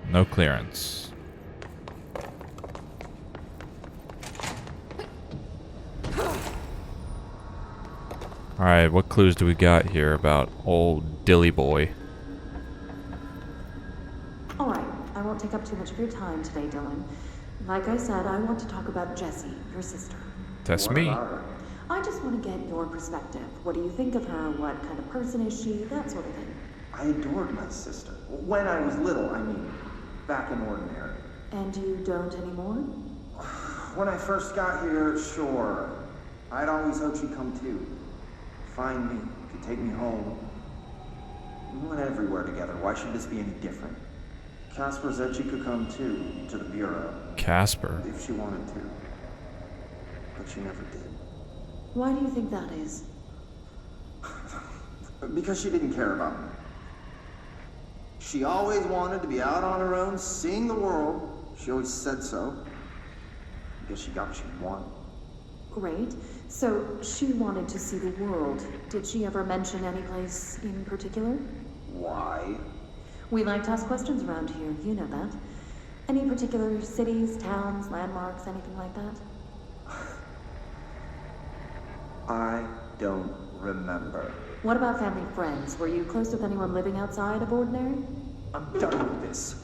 No clearance. Alright, what clues do we got here about old Dilly Boy? Alright, I won't take up too much of your time today, Dylan. Like I said, I want to talk about Jessie, your sister. That's me. I just want to get your perspective. What do you think of her? What kind of person is she? That sort of thing. I adored my sister. When I was little, I mean. Back in Ordinary. And you don't anymore? When I first got here, sure. I'd always hoped she'd come too. Find me, could take me home. We went everywhere together. Why should this be any different? Casper said she could come too, to the Bureau. Casper? If she wanted to. But she never did. Why do you think that is? Because she didn't care about me. She always wanted to be out on her own, seeing the world. She always said so. I guess she got what she wanted. Great. So, she wanted to see the world. Did she ever mention any place in particular? Why? We like to ask questions around here, you know that. Any particular cities, towns, landmarks, anything like that? I don't remember. What about family friends? Were you close with anyone living outside of Ordinary? I'm done with this.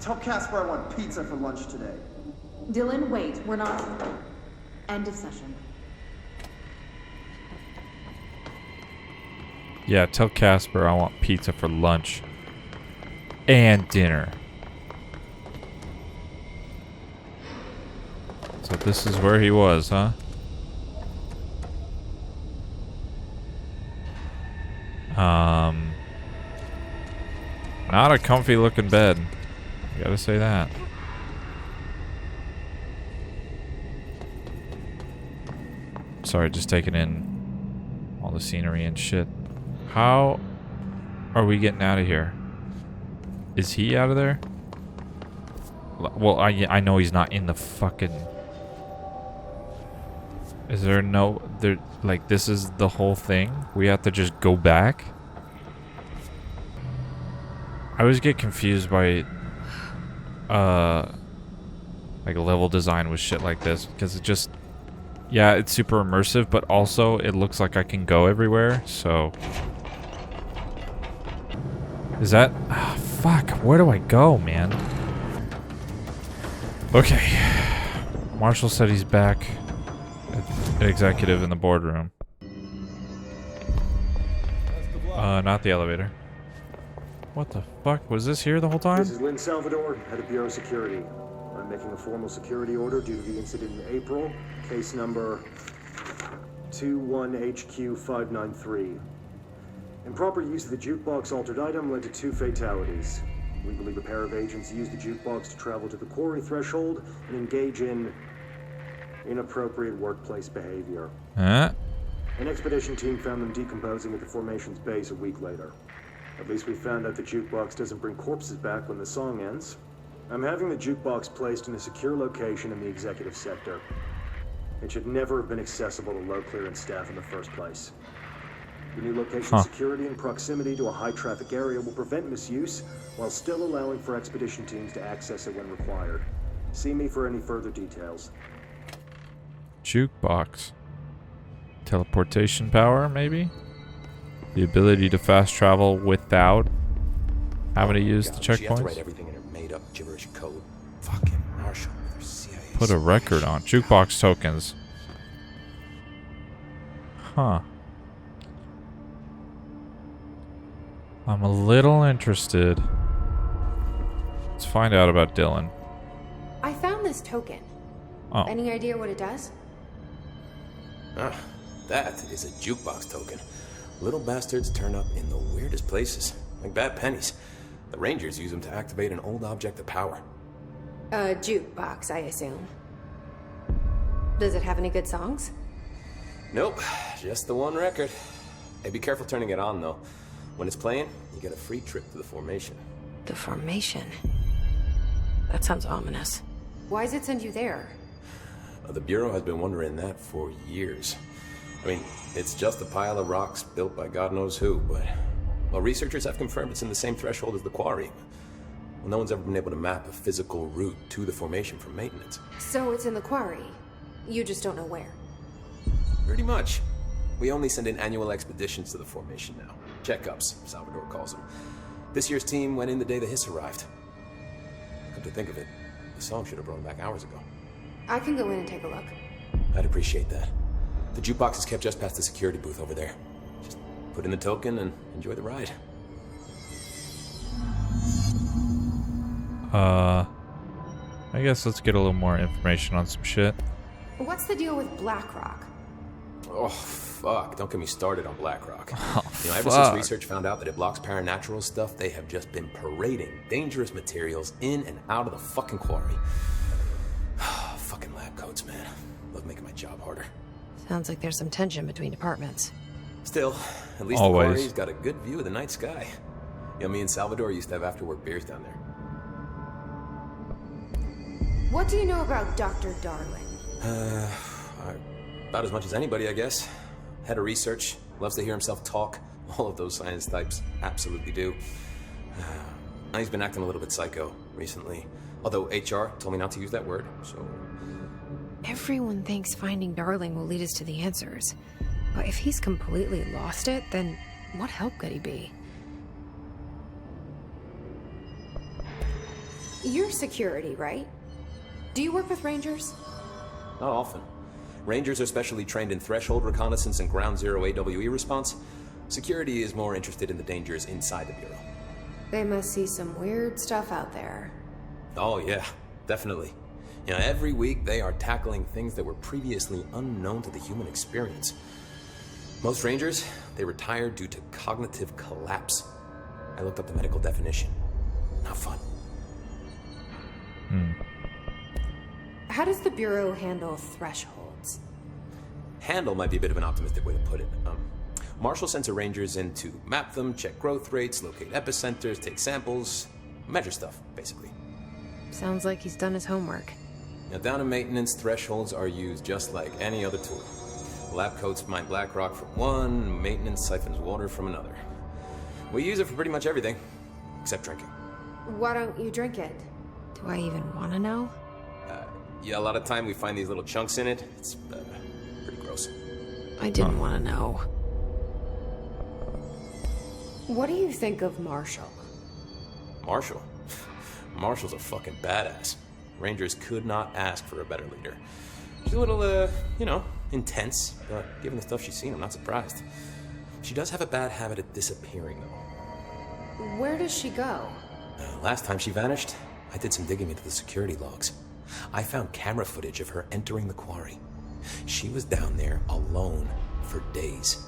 Tell Casper I want pizza for lunch today. Dylan, wait. We're not... End of session. Yeah, tell Casper I want pizza for lunch. And dinner. So this is where he was, huh? Not a comfy looking bed. Gotta say that. Sorry, just taking in all the scenery and shit. How are we getting out of here? Is he out of there? Well, I know he's not in the fucking... Is there no... There, like, this is the whole thing? We have to just go back? I always get confused by... like, level design with shit like this. Because it just... Yeah, it's super immersive, but also it looks like I can go everywhere, so... Is that... Ah, fuck, where do I go, man? Okay. Marshall said he's back. Executive in the boardroom. Not the elevator. What the fuck? Was this here the whole time? This is Lynn Salvador, head of Bureau Security. I'm making a formal security order due to the incident in April. Case number 21HQ593. Improper use of the jukebox altered item led to 2 fatalities. We believe a pair of agents used the jukebox to travel to the quarry threshold and engage in inappropriate workplace behavior. Huh? An expedition team found them decomposing at the formation's base a week later. At least we found out the jukebox doesn't bring corpses back when the song ends. I'm having the jukebox placed in a secure location in the executive sector. It should never have been accessible to low clearance staff in the first place. The new location security and proximity to a high traffic area will prevent misuse while still allowing for expedition teams to access it when required. See me for any further details. Jukebox. Teleportation power, maybe? The ability to fast travel without having to use the checkpoints? She has to write everything in her made-up gibberish code. Fucking Marshall with her CIA. Put a record on. Jukebox tokens. Huh. I'm a little interested. Let's find out about Dylan. I found this token. Oh. Any idea what it does? Ah, that is a jukebox token. Little bastards turn up in the weirdest places, like bad pennies. The Rangers use them to activate an old object of power. A jukebox, I assume. Does it have any good songs? Nope, just the one record. Hey, be careful turning it on, though. When it's playing, you get a free trip to the formation. The formation? That sounds ominous. Why does it send you there? The Bureau has been wondering that for years. I mean, it's just a pile of rocks built by God knows who, but... Well, researchers have confirmed it's in the same threshold as the quarry. Well, no one's ever been able to map a physical route to the formation for maintenance. So it's in the quarry. You just don't know where. Pretty much. We only send in annual expeditions to the formation now. Checkups, Salvador calls them. This year's team went in the day the hiss arrived. Come to think of it, the song should have brought back hours ago. I can go in and take a look. I'd appreciate that. The jukebox is kept just past the security booth over there. Just put in the token and enjoy the ride. I guess let's get a little more information on some shit. What's the deal with BlackRock? Oh, fuck. Don't get me started on BlackRock. Oh, Ever since research found out that it blocks paranatural stuff, they have just been parading dangerous materials in and out of the fucking quarry. Fucking lab coats, man. Love making my job harder. Sounds like there's some tension between departments. Still, at least Always. the quarry's got a good view of the night sky. Me and Salvador used to have after-work beers down there. What do you know about Dr. Darling? About as much as anybody, I guess. Head of research, loves to hear himself talk. All of those science types absolutely do. He's been acting a little bit psycho recently. Although HR told me not to use that word, so... Everyone thinks finding Darling will lead us to the answers. But if he's completely lost it, then what help could he be? You're security, right? Do you work with Rangers? Not often. Rangers are specially trained in threshold reconnaissance and ground zero AWE response. Security is more interested in the dangers inside the Bureau. They must see some weird stuff out there. Oh yeah, definitely. Every week they are tackling things that were previously unknown to the human experience. Most Rangers, they retire due to cognitive collapse. I looked up the medical definition. Not fun. How does the Bureau handle thresholds? Handle might be a bit of an optimistic way to put it. Marshall sends her Rangers in to map them, check growth rates, locate epicenters, take samples, measure stuff, basically. Sounds like he's done his homework. Now, down in maintenance, thresholds are used just like any other tool. Lab coats mine black rock from one, maintenance siphons water from another. We use it for pretty much everything, except drinking. Why don't you drink it? Do I even want to know? Yeah, a lot of time we find these little chunks in it. It's pretty gross. I didn't want to know. What do you think of Marshall? Marshall? Marshall's a fucking badass. Rangers could not ask for a better leader. She's a little, intense, but given the stuff she's seen, I'm not surprised. She does have a bad habit of disappearing, though. Where does she go? Last time she vanished, I did some digging into the security logs. I found camera footage of her entering the quarry. She was down there alone for days.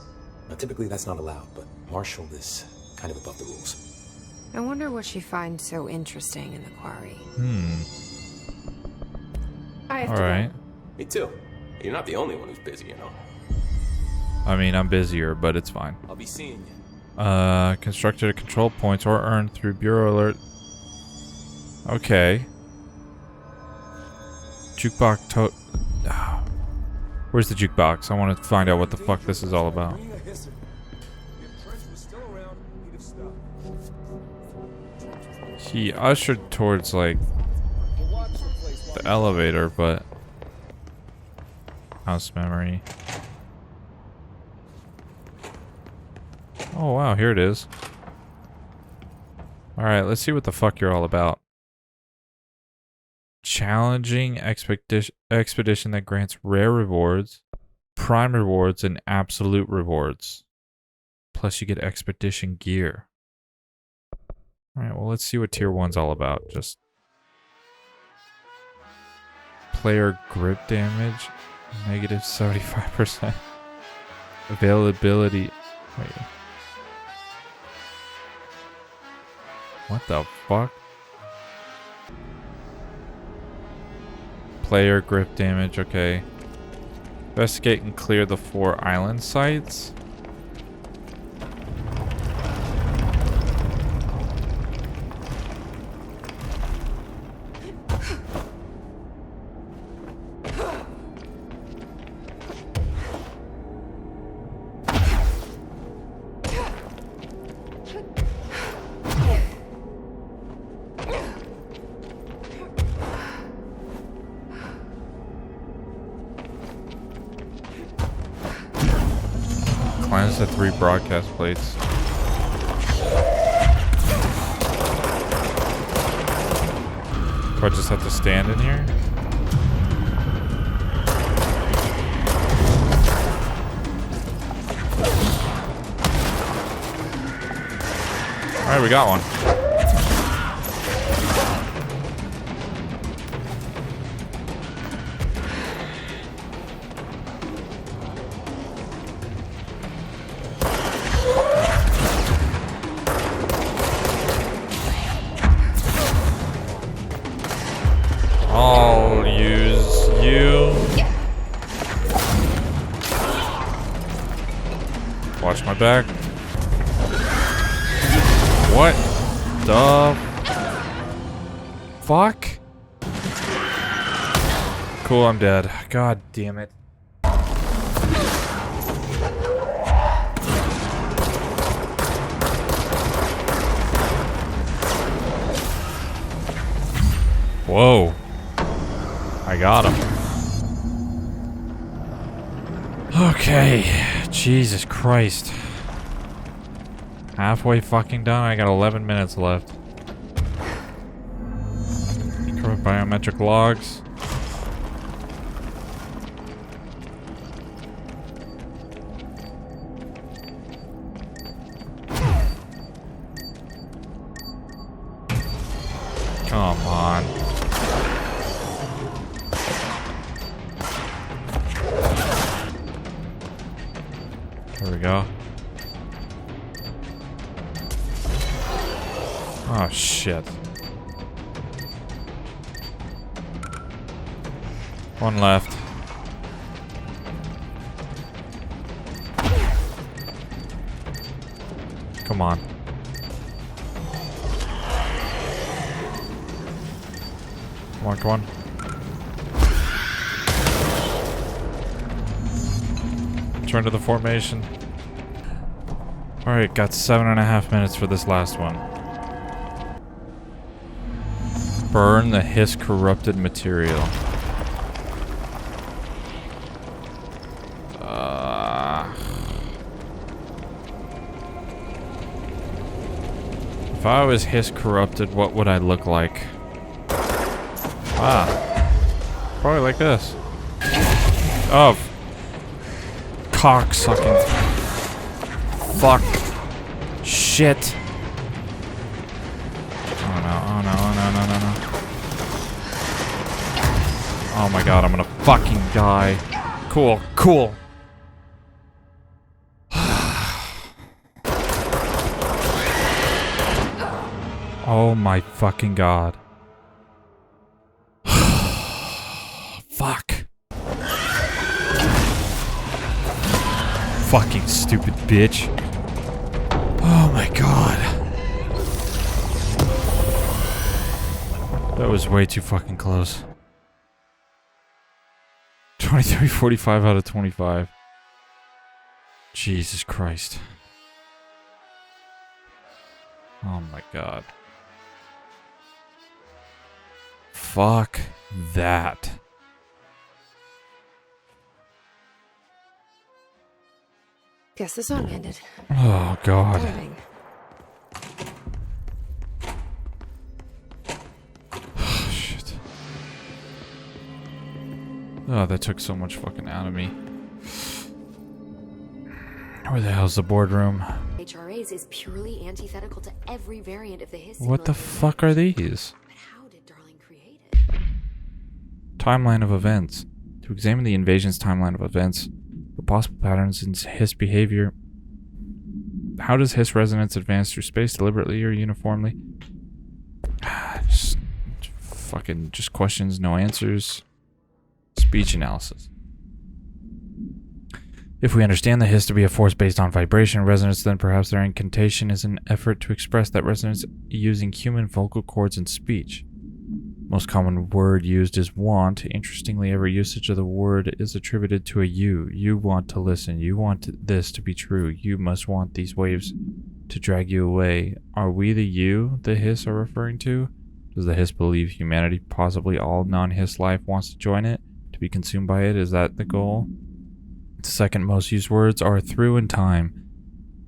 Now, typically that's not allowed, but Marshall is kind of above the rules. I wonder what she finds so interesting in the quarry. I have to go. Alright. Me too. You're not the only one who's busy, I mean, I'm busier, but it's fine. I'll be seeing you. Constructed control points or earned through Bureau alert. Okay. Jukebox Where's the jukebox? I want to find out what the fuck this is all about. He ushered towards, like, the elevator, but... House memory. Oh, wow, here it is. Alright, let's see what the fuck you're all about. Challenging expedition that grants rare rewards, prime rewards, and absolute rewards. Plus you get expedition gear. Alright, well let's see what tier 1's all about. Just player grip damage, negative 75%. Availability. Wait. What the fuck? Player grip damage, okay. Investigate and clear the 4 island sites. Planets had 3 broadcast plates. Do I just have to stand in here? Alright, we got one. I'll use you. Watch my back. What the fuck? Cool, I'm dead. God damn it. Whoa. I got him. Okay. Jesus Christ. Halfway fucking done. I got 11 minutes left. Correct biometric logs. Come on. There we go. Oh, shit. One left. Come on. Come on, come on. Turn to the formation. Alright, got 7.5 minutes for this last one. Burn the hiss corrupted material. If I was hiss corrupted, what would I look like? Probably like this. Oh. Cock sucking. Fuck. Shit. Oh no, oh no, oh no, no, no, no. Oh my god, I'm gonna fucking die. Cool, cool. Oh my fucking god. Fuck. Fucking stupid bitch. Oh my god. That was way too fucking close. 23:45 out of 25. Jesus Christ. Oh my god. Fuck that. Guess the song ended. Oh god. Living. Shit. Oh, that took so much fucking out of me. Where the hell's the boardroom? HRAs is purely antithetical to every variant of the history. What the fuck are these? But how did Darling create it? Timeline of events. To examine the invasion's timeline of events for possible patterns in Hiss behavior. How does Hiss resonance advance through space deliberately or uniformly? Just questions, no answers. Speech analysis. If we understand the Hiss to be a force based on vibration and resonance, then perhaps their incantation is an effort to express that resonance using human vocal cords and speech. Most common word used is want. Interestingly, every usage of the word is attributed to a you. You want to listen. You want this to be true. You must want these waves to drag you away. Are we the you the Hiss are referring to? Does the Hiss believe humanity, possibly all non-Hiss life, wants to join it? To be consumed by it? Is that the goal? Second most used words are through and time.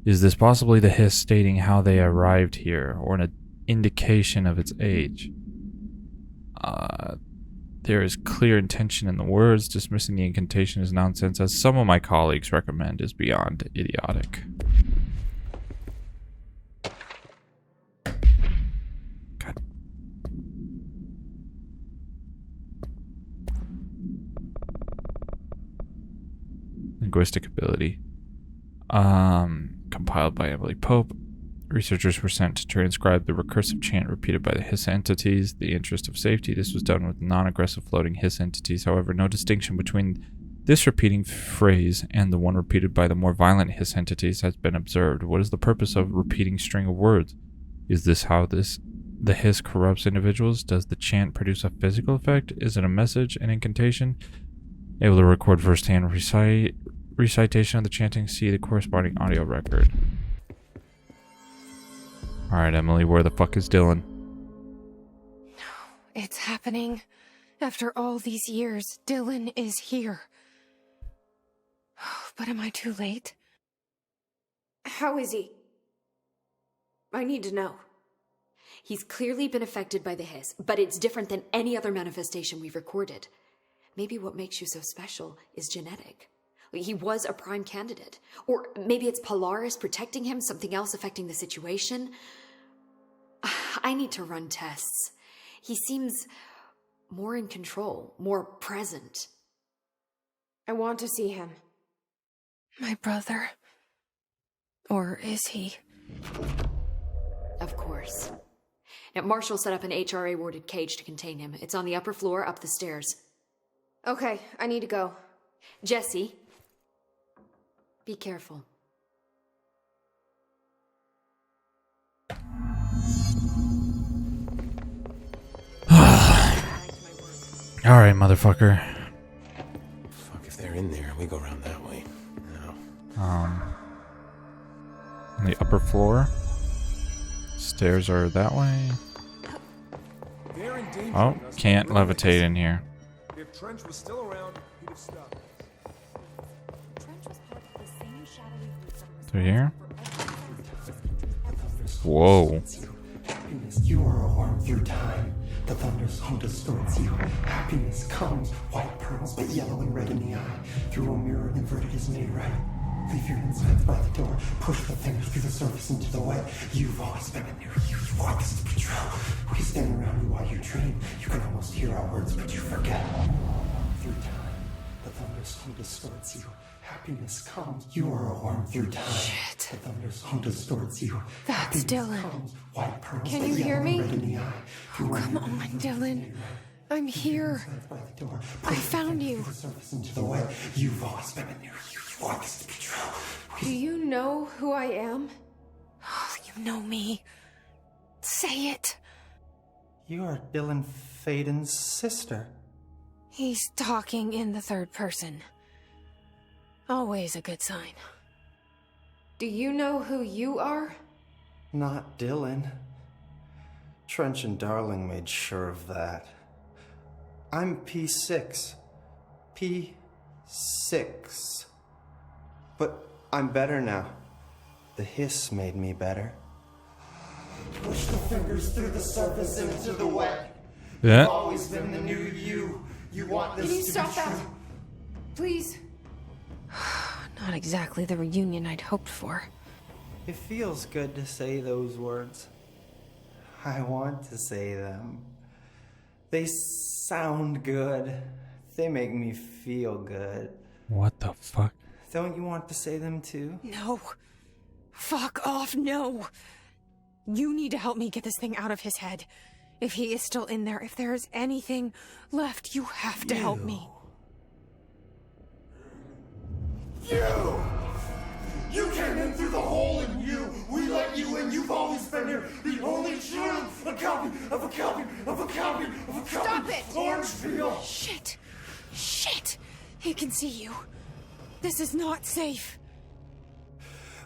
Is this possibly the hiss stating how they arrived here, or an indication of its age? There is clear intention in the words. Dismissing the incantation as nonsense, as some of my colleagues recommend, is beyond idiotic. God. Linguistic ability. Compiled by Emily Pope. Researchers were sent to transcribe the recursive chant repeated by the hiss entities. The interest of safety, this was done with non-aggressive floating hiss entities. However, no distinction between this repeating phrase and the one repeated by the more violent hiss entities has been observed. What is the purpose of repeating string of words? Is this how the hiss corrupts individuals? Does the chant produce a physical effect? Is it a message, an incantation? Able to record first-hand recitation of the chanting. See the corresponding audio record. Alright, Emily, where the fuck is Dylan? It's happening. After all these years, Dylan is here. But am I too late? How is he? I need to know. He's clearly been affected by the hiss, but it's different than any other manifestation we've recorded. Maybe what makes you so special is genetic. He was a prime candidate. Or maybe it's Polaris protecting him, something else affecting the situation. I need to run tests. He seems more in control, more present. I want to see him. My brother? Or is he? Of course. Now, Marshall set up an HRA-warded cage to contain him. It's on the upper floor, up the stairs. Okay, I need to go. Jesse, be careful. Alright, motherfucker. Fuck, if they're in there, we go around that way. No. On the upper floor. Stairs are that way. Oh, can't levitate in here. If Trench was still around, he'd have stopped. Through here? Whoa. You are a worm through time. The thunder's home distorts you. Happiness comes, white pearls, but yellow and red in the eye. Through a mirror, inverted is made right. Leave your insides by the door. Push the fingers through the surface into the way. You've always been in there. You walk as the patrol. We stand around you while you dream. You can almost hear our words, but you forget. Through time, the thunder's home distorts you. Happiness comes. You are a worm through time. Shit. The thunder's home distorts you. That's Dylan. Comes, white pearls, Can but you hear yellow me? and red in the eye. Oh, come on, Dylan. I'm here. I found you. Into the way. You've always been in there. You walk as the patrol. Do you know who I am? Oh, you know me. Say it. You are Dylan Faden's sister. He's talking in the third person. Always a good sign. Do you know who you are? Not Dylan. Trench and Darling made sure of that. I'm P6. P6. But I'm better now. The hiss made me better. Push the fingers through the surface into the wet. Yeah. You've always been the new you. You want this Can you to stop be that? true. Please. Not exactly the reunion I'd hoped for. It feels good to say those words. I want to say them. They sound good. They make me feel good. What the fuck? Don't you want to say them too? No. Fuck off, no. You need to help me get this thing out of his head. If he is still in there, if there is anything left, you have to help me. You came in through the hole in you. We let you in. You've always been here. The only true. A copy of a copy of a copy of a copy. Stop it! Orange peel. Shit. Shit. He can see you. This is not safe.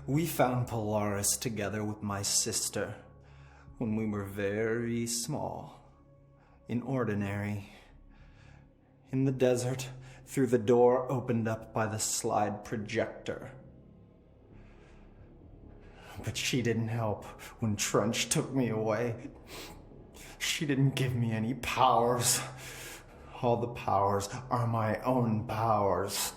We found Polaris together with my sister when we were very small, in ordinary. In the desert, through the door opened up by the slide projector. But she didn't help when Trench took me away. She didn't give me any powers. All the powers are my own powers.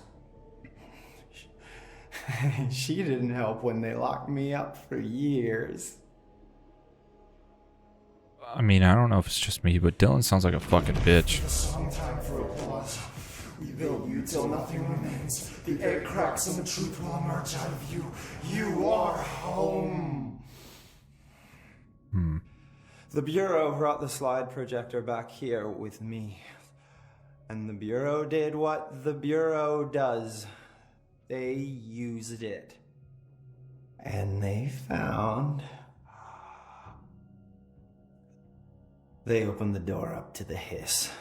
She didn't help when they locked me up for years. I mean, I don't know if it's just me, but Dylan sounds like a fucking bitch. Time for applause. We build you till nothing remains. The air cracks and the truth will emerge out of you. You are home. The Bureau brought the slide projector back here with me. And the Bureau did what the Bureau does. They used it. And they found... They opened the door up to the hiss.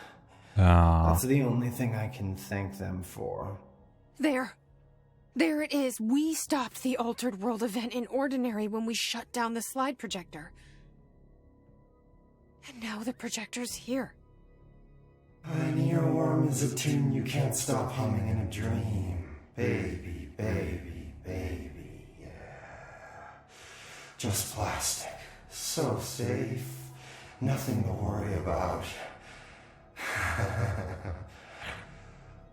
That's the only thing I can thank them for. There it is. We stopped the Altered World event in Ordinary when we shut down the slide projector. And now the projector's here. An earworm is a tune you can't stop humming in a dream. Baby, baby, baby, yeah. Just plastic. So safe. Nothing to worry about.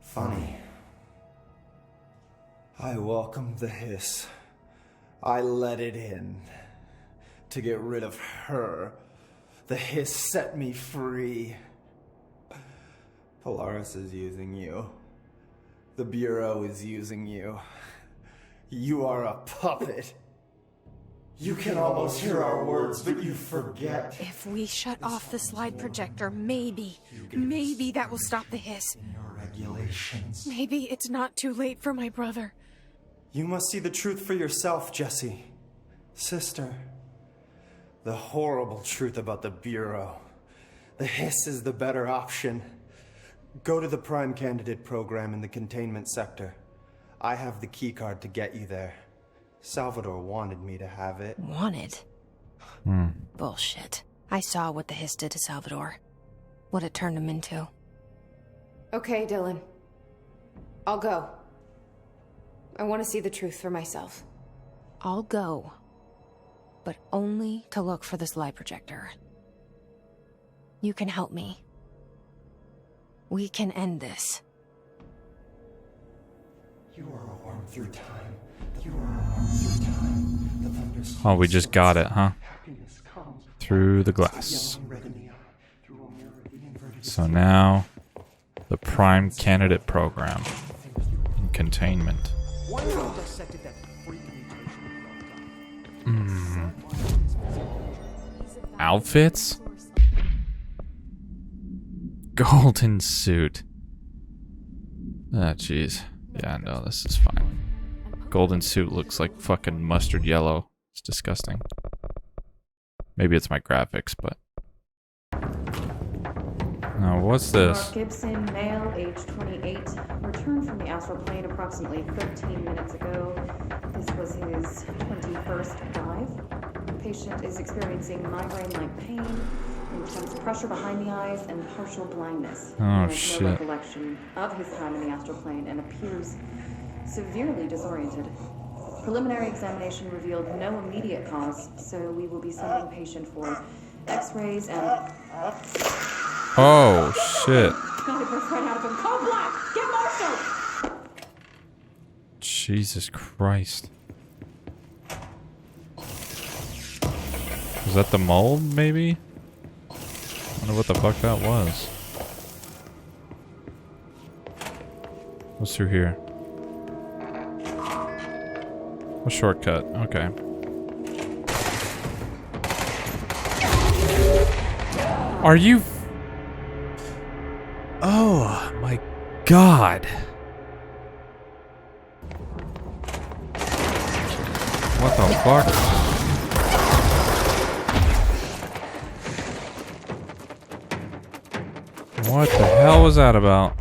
Funny. I welcomed the hiss. I let it in. To get rid of her. The hiss set me free. Polaris is using you. The Bureau is using you. You are a puppet. You can almost hear our words, but you forget. If we shut off the slide projector, maybe that will stop the hiss. In your regulations. Maybe it's not too late for my brother. You must see the truth for yourself, Jesse. Sister. The horrible truth about the Bureau. The hiss is the better option. Go to the Prime Candidate program in the containment sector. I have the keycard to get you there. Salvador wanted me to have it. Wanted? Bullshit. I saw what the hiss did to Salvador. What it turned him into. Okay, Dylan. I'll go. I want to see the truth for myself. I'll go. But only to look for the slide projector. You can help me. We can end this. You are a worm through time. You are a worm through time. The thunders. Oh, we just got it, huh? Through the glass. So now, the Prime Candidate program. In containment. Outfits? Golden suit. Ah, jeez. Yeah, no, this is fine. Golden suit looks like fucking mustard yellow. It's disgusting. Maybe it's my graphics, but... Now, what's this? Mark Gibson, male, age 28, returned from the astral plane approximately 13 minutes ago. This was his 21st dive. The patient is experiencing migraine-like pain, intense pressure behind the eyes, and partial blindness. Oh, he has shit. no recollection of his time in the astral plane and appears severely disoriented. Preliminary examination revealed no immediate cause, so we will be sending patient for x-rays and... Oh, shit. God, it burst right out of him. Call Black! Get Marshall! Jesus Christ. Was that the mold, maybe? I wonder what the fuck that was. What's through here? A shortcut, okay. Are you... Oh my god. What the fuck? What the hell was that about?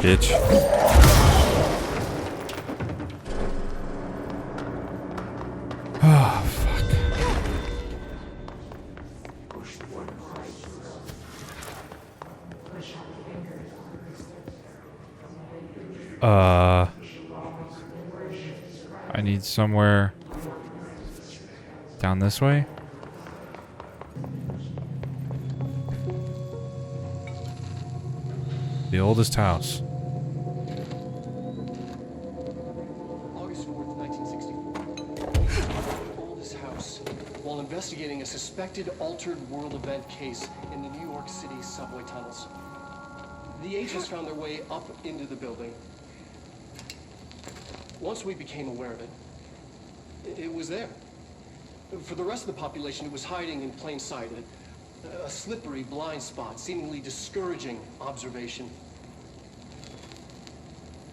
bitch. Oh, fuck. I need somewhere down this way. The oldest house. August 4th, 1964. Oldest house. While investigating a suspected altered world event case in the New York City subway tunnels. The agents found their way up into the building. Once we became aware of it, it was there. For the rest of the population, it was hiding in plain sight. A slippery blind spot, seemingly discouraging observation.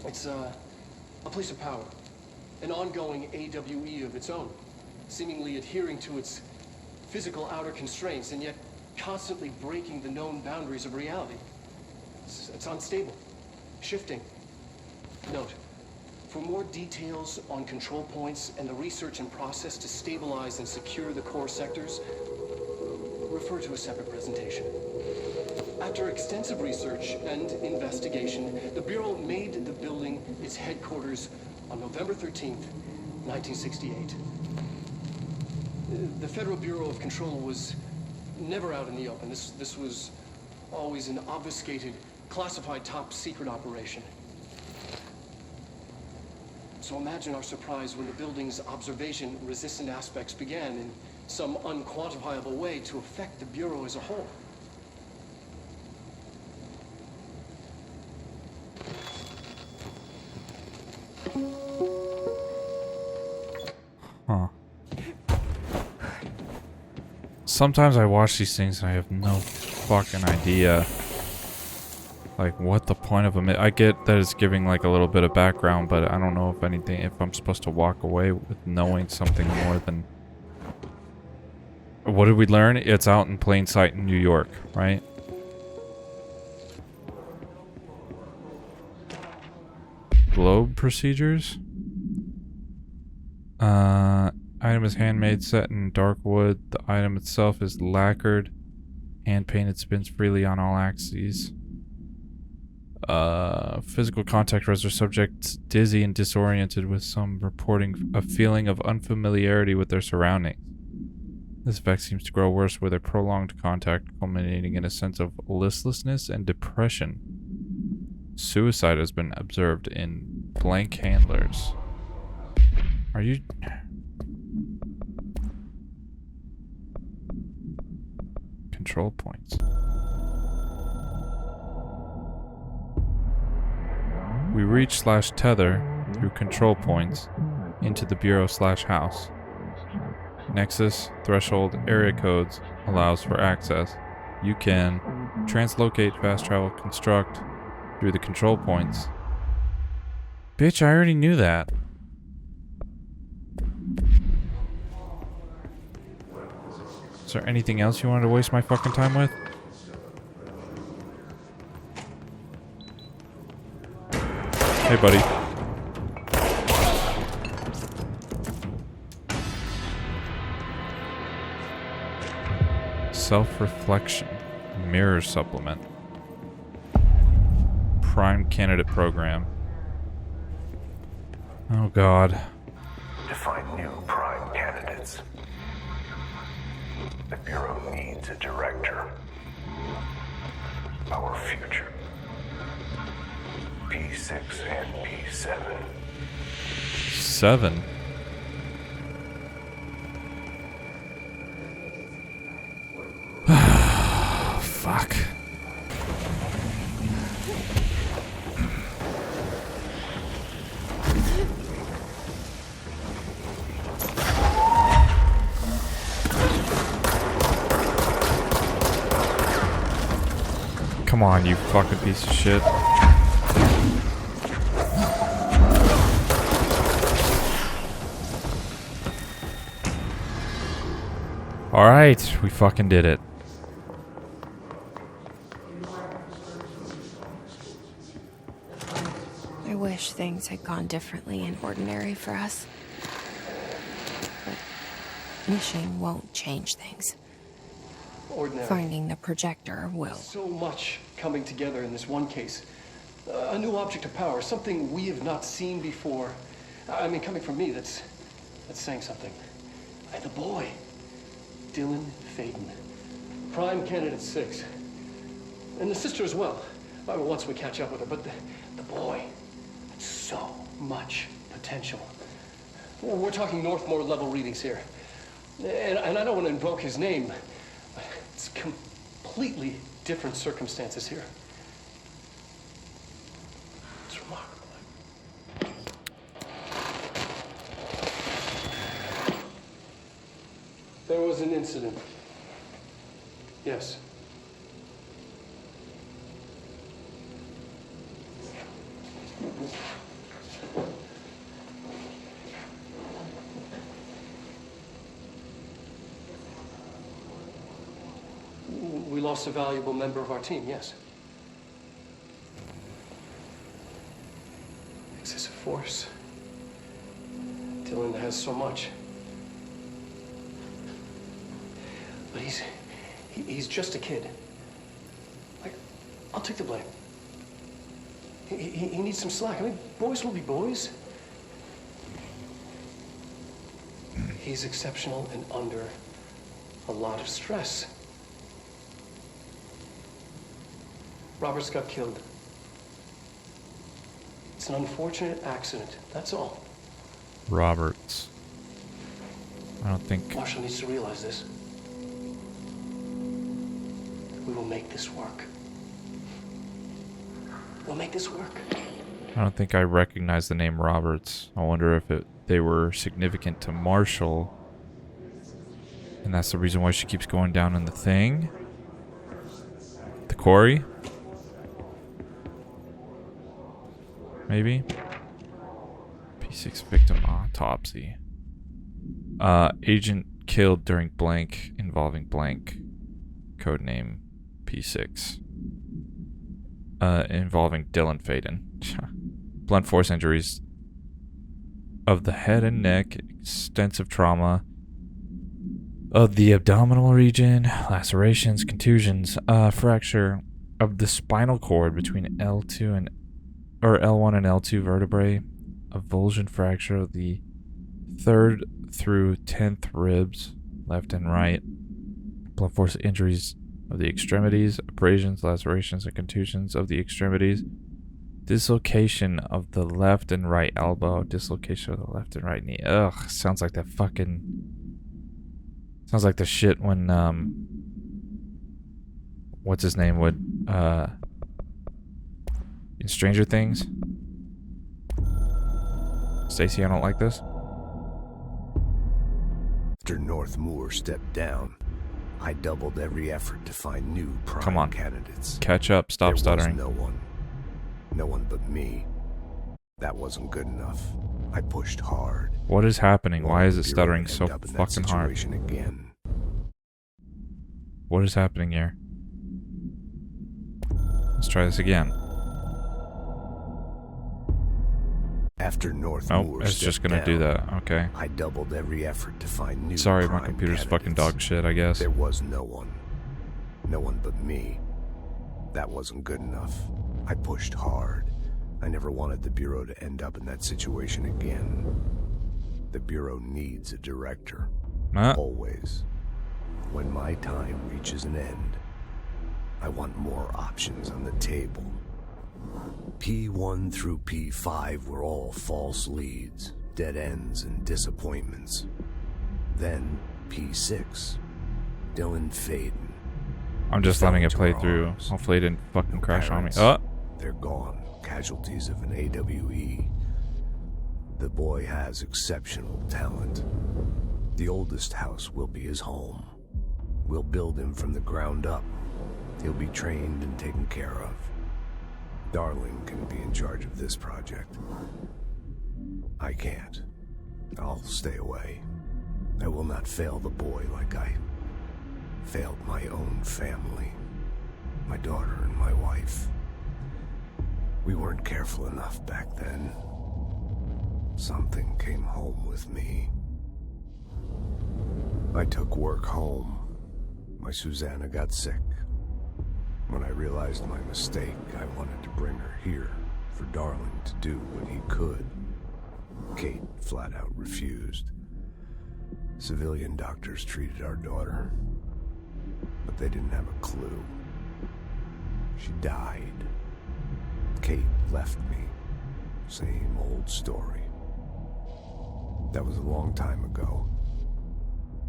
It's a place of power, an ongoing AWE of its own, seemingly adhering to its physical outer constraints and yet constantly breaking the known boundaries of reality. It's unstable, shifting. Note, for more details on control points and the research and process to stabilize and secure the core sectors, refer to a separate presentation. After extensive research and investigation, the Bureau made the building its headquarters on November 13th, 1968. The Federal Bureau of Control was never out in the open. This was always an obfuscated, classified top secret operation. So imagine our surprise when the building's observation-resistant aspects began in some unquantifiable way to affect the Bureau as a whole. Huh. Sometimes I watch these things and I have no fucking idea. Like, what the point of them is. I get that it's giving, like, a little bit of background, but I don't know if anything, if I'm supposed to walk away with knowing something more than... What did we learn? It's out in plain sight in New York, right? Globe procedures? Item is handmade, set in dark wood. The item itself is lacquered. Hand painted, spins freely on all axes. Physical contact renders subjects dizzy and disoriented, with some reporting a feeling of unfamiliarity with their surroundings. This effect seems to grow worse with a prolonged contact, culminating in a sense of listlessness and depression. Suicide has been observed in blank handlers. Are you... Control points. We reach/tether through control points into the Bureau/house. Nexus, threshold, area codes allows for access. You can translocate, fast travel, construct through the control points. Bitch, I already knew that. Is there anything else you wanted to waste my fucking time with? Hey, buddy. Self-reflection. Mirror supplement. Prime candidate program. Oh, God. To find new prime candidates, the Bureau needs a director. Our future. P6 and P7. 7? Fuck. Come on, you fucking piece of shit. Alright, we fucking did it. things had gone differently and ordinary for us. But wishing won't change things. Ordinary. Finding the projector will. So much coming together in this one case. A new object of power, something we have not seen before. I mean, coming from me, that's saying something. The boy, Dylan Faden, prime candidate 6. And the sister as well. Once we catch up with her, but the boy, so much potential. We're talking Northmore level readings here. And I don't want to invoke his name. It's completely different circumstances here. It's remarkable. There was an incident. Yes. We lost a valuable member of our team, yes. Excessive force. Dylan has so much. But he's just a kid. I'll take the blame. He needs some slack. I mean, boys will be boys. He's exceptional and under a lot of stress. Roberts got killed. It's an unfortunate accident, that's all. Roberts. I don't think... Marshall needs to realize this. We will make this work. We'll make this work. I don't think I recognize the name Roberts. I wonder if they were significant to Marshall. And that's the reason why she keeps going down in the thing. The quarry. Maybe. P6 victim autopsy. Agent killed during blank involving blank. Codename P6. Involving Dylan Faden. Blunt force injuries of the head and neck, extensive trauma of the abdominal region, lacerations, contusions, fracture of the spinal cord between L1 and L2 vertebrae, avulsion fracture of the 3rd through 10th ribs, left and right, blunt force injuries of the extremities, abrasions, lacerations, and contusions of the extremities, dislocation of the left and right elbow, dislocation of the left and right knee. Ugh, sounds like that fucking... Sounds like the shit when, what's his name would, in Stranger Things. Stacy, I don't like this. After Northmore stepped down, I doubled every effort to find new prime candidates. Catch up. Stop stuttering. There was no one but me. That wasn't good enough. I pushed hard. What is happening? Why is it stuttering so fucking hard? Again. What is happening here? Let's try this again. After Northmore it's just gonna do that. Okay. I doubled every effort to find new. Sorry, my computer's fucking dog shit, I guess. There was no one but me. That wasn't good enough. I pushed hard. I never wanted the Bureau to end up in that situation again. The Bureau needs a director. Always. When my time reaches an end, I want more options on the table. P1 through P5 were all false leads, dead ends, and disappointments. Then P6, Dylan Faden. I'm just letting it play through. Hopefully it didn't fucking crash on me. Oh! They're gone. Casualties of an AWE. The boy has exceptional talent. The oldest house will be his home. We'll build him from the ground up. He'll be trained and taken care of. Darling can be in charge of this project. I can't. I'll stay away. I will not fail the boy like I failed my own family. My daughter and my wife. We weren't careful enough back then. something came home with me. I took work home. My Susanna got sick. When I realized my mistake, I wanted to bring her here for Darling to do what he could. Kate flat out refused. Civilian doctors treated our daughter, but they didn't have a clue. She died. Kate left me. Same old story. That was a long time ago.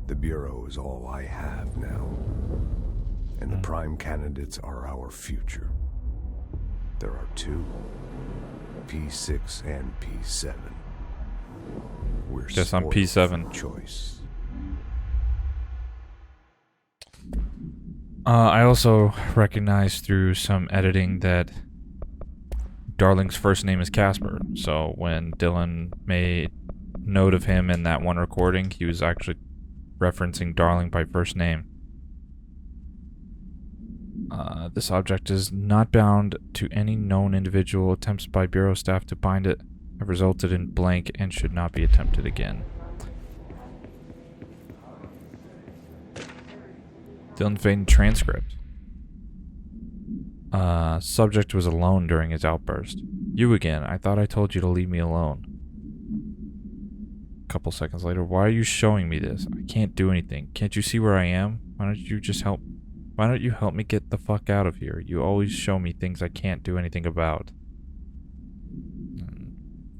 The Bureau is all I have now. And the prime candidates are our future. There are two, P6 and P7. We're Guess I'm spoiled P7. for choice. I also recognized through some editing that Darling's first name is Casper. So when Dylan made note of him in that one recording, he was actually referencing Darling by first name. This object is not bound to any known individual. Attempts by Bureau staff to bind it have resulted in blank and should not be attempted again. Dylan Faden transcript. Subject was alone during his outburst. You again. I thought I told you to leave me alone. A couple seconds later. Why are you showing me this? I can't do anything. Can't you see where I am? Why don't you just help? Why don't you help me get the fuck out of here? You always show me things I can't do anything about.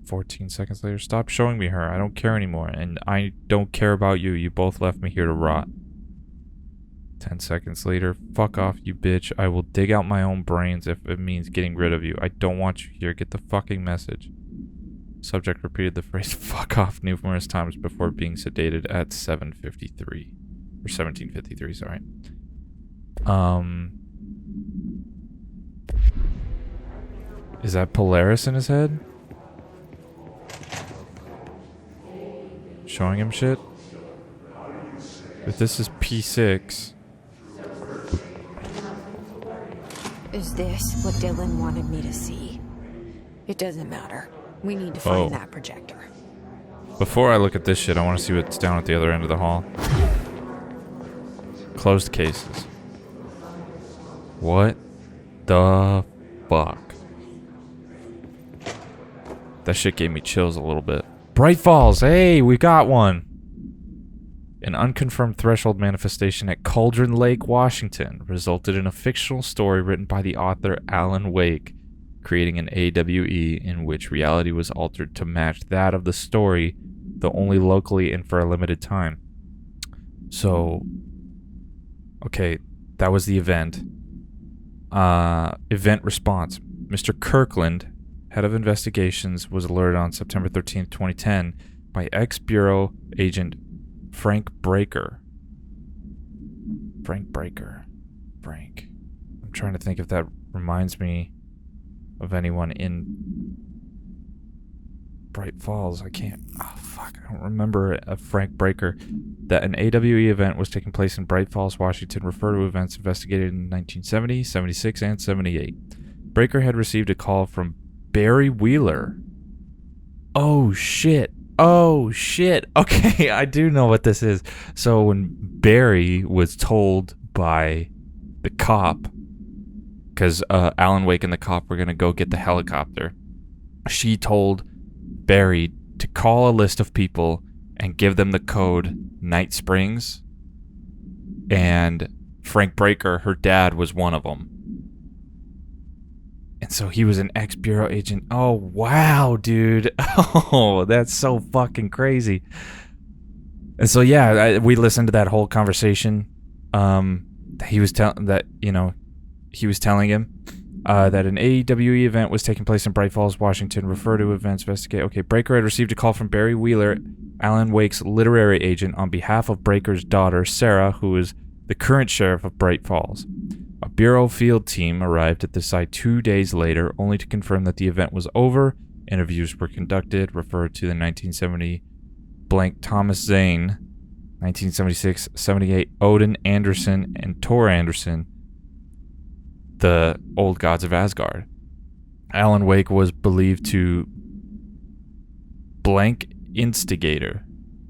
14 seconds later. Stop showing me her. I don't care anymore. And I don't care about you. You both left me here to rot. 10 seconds later. Fuck off, you bitch. I will dig out my own brains if it means getting rid of you. I don't want you here. Get the fucking message. Subject repeated the phrase fuck off numerous times before being sedated at 7:53. Or 17:53, sorry. Is that Polaris in his head? Showing him shit? If this is P6... Is this what Dylan wanted me to see? It doesn't matter. We need to find that projector. Before I look at this shit, I want to see what's down at the other end of the hall. Closed cases. What the fuck? That shit gave me chills a little bit. Bright Falls! Hey, we got one! An unconfirmed threshold manifestation at Cauldron Lake, Washington, resulted in a fictional story written by the author Alan Wake, creating an AWE in which reality was altered to match that of the story, though only locally and for a limited time. So, okay, that was the event. Event response. Mr. Kirkland, head of investigations, was alerted on September 13th, 2010 by ex-Bureau agent Frank Breaker. Frank. I'm trying to think if that reminds me of anyone in Bright Falls. I can't. Oh, fuck. I don't remember a Frank Breaker. That an AWE event was taking place in Bright Falls, Washington. Refer to events investigated in 1970, 76, and 78. Breaker had received a call from Barry Wheeler. Oh, shit. Okay, I do know what this is. So when Barry was told by the cop, because Alan Wake and the cop were going to go get the helicopter, she told Barry to call a list of people and give them the code Night Springs. And Frank Breaker, her dad, was one of them. And so he was an ex-Bureau agent. Oh, wow, dude. Oh, that's so fucking crazy. And so, yeah, we listened to that whole conversation. He was telling him that an AWE event was taking place in Bright Falls, Washington. Refer to events investigate. Okay, Breaker had received a call from Barry Wheeler, Alan Wake's literary agent, on behalf of Breaker's daughter, Sarah, who is the current sheriff of Bright Falls. A Bureau field team arrived at the site 2 days later, only to confirm that the event was over. Interviews were conducted, referred to the 1970 blank Thomas Zane, 1976, 78 Odin Anderson, and Tor Anderson, the old gods of Asgard. Alan Wake was believed to blank instigator.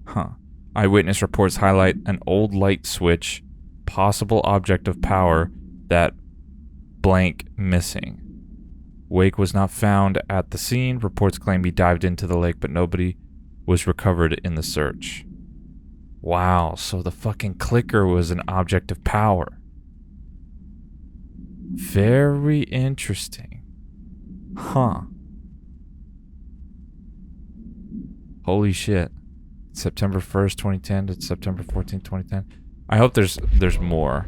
Huh. Eyewitness reports highlight an old light switch, possible object of power, that blank missing. Wake was not found at the scene. Reports claim he dived into the lake, but nobody was recovered in the search. Wow, so the fucking clicker was an object of power. Very interesting. Huh. Holy shit. September 1st, 2010 to September 14th, 2010. I hope there's more,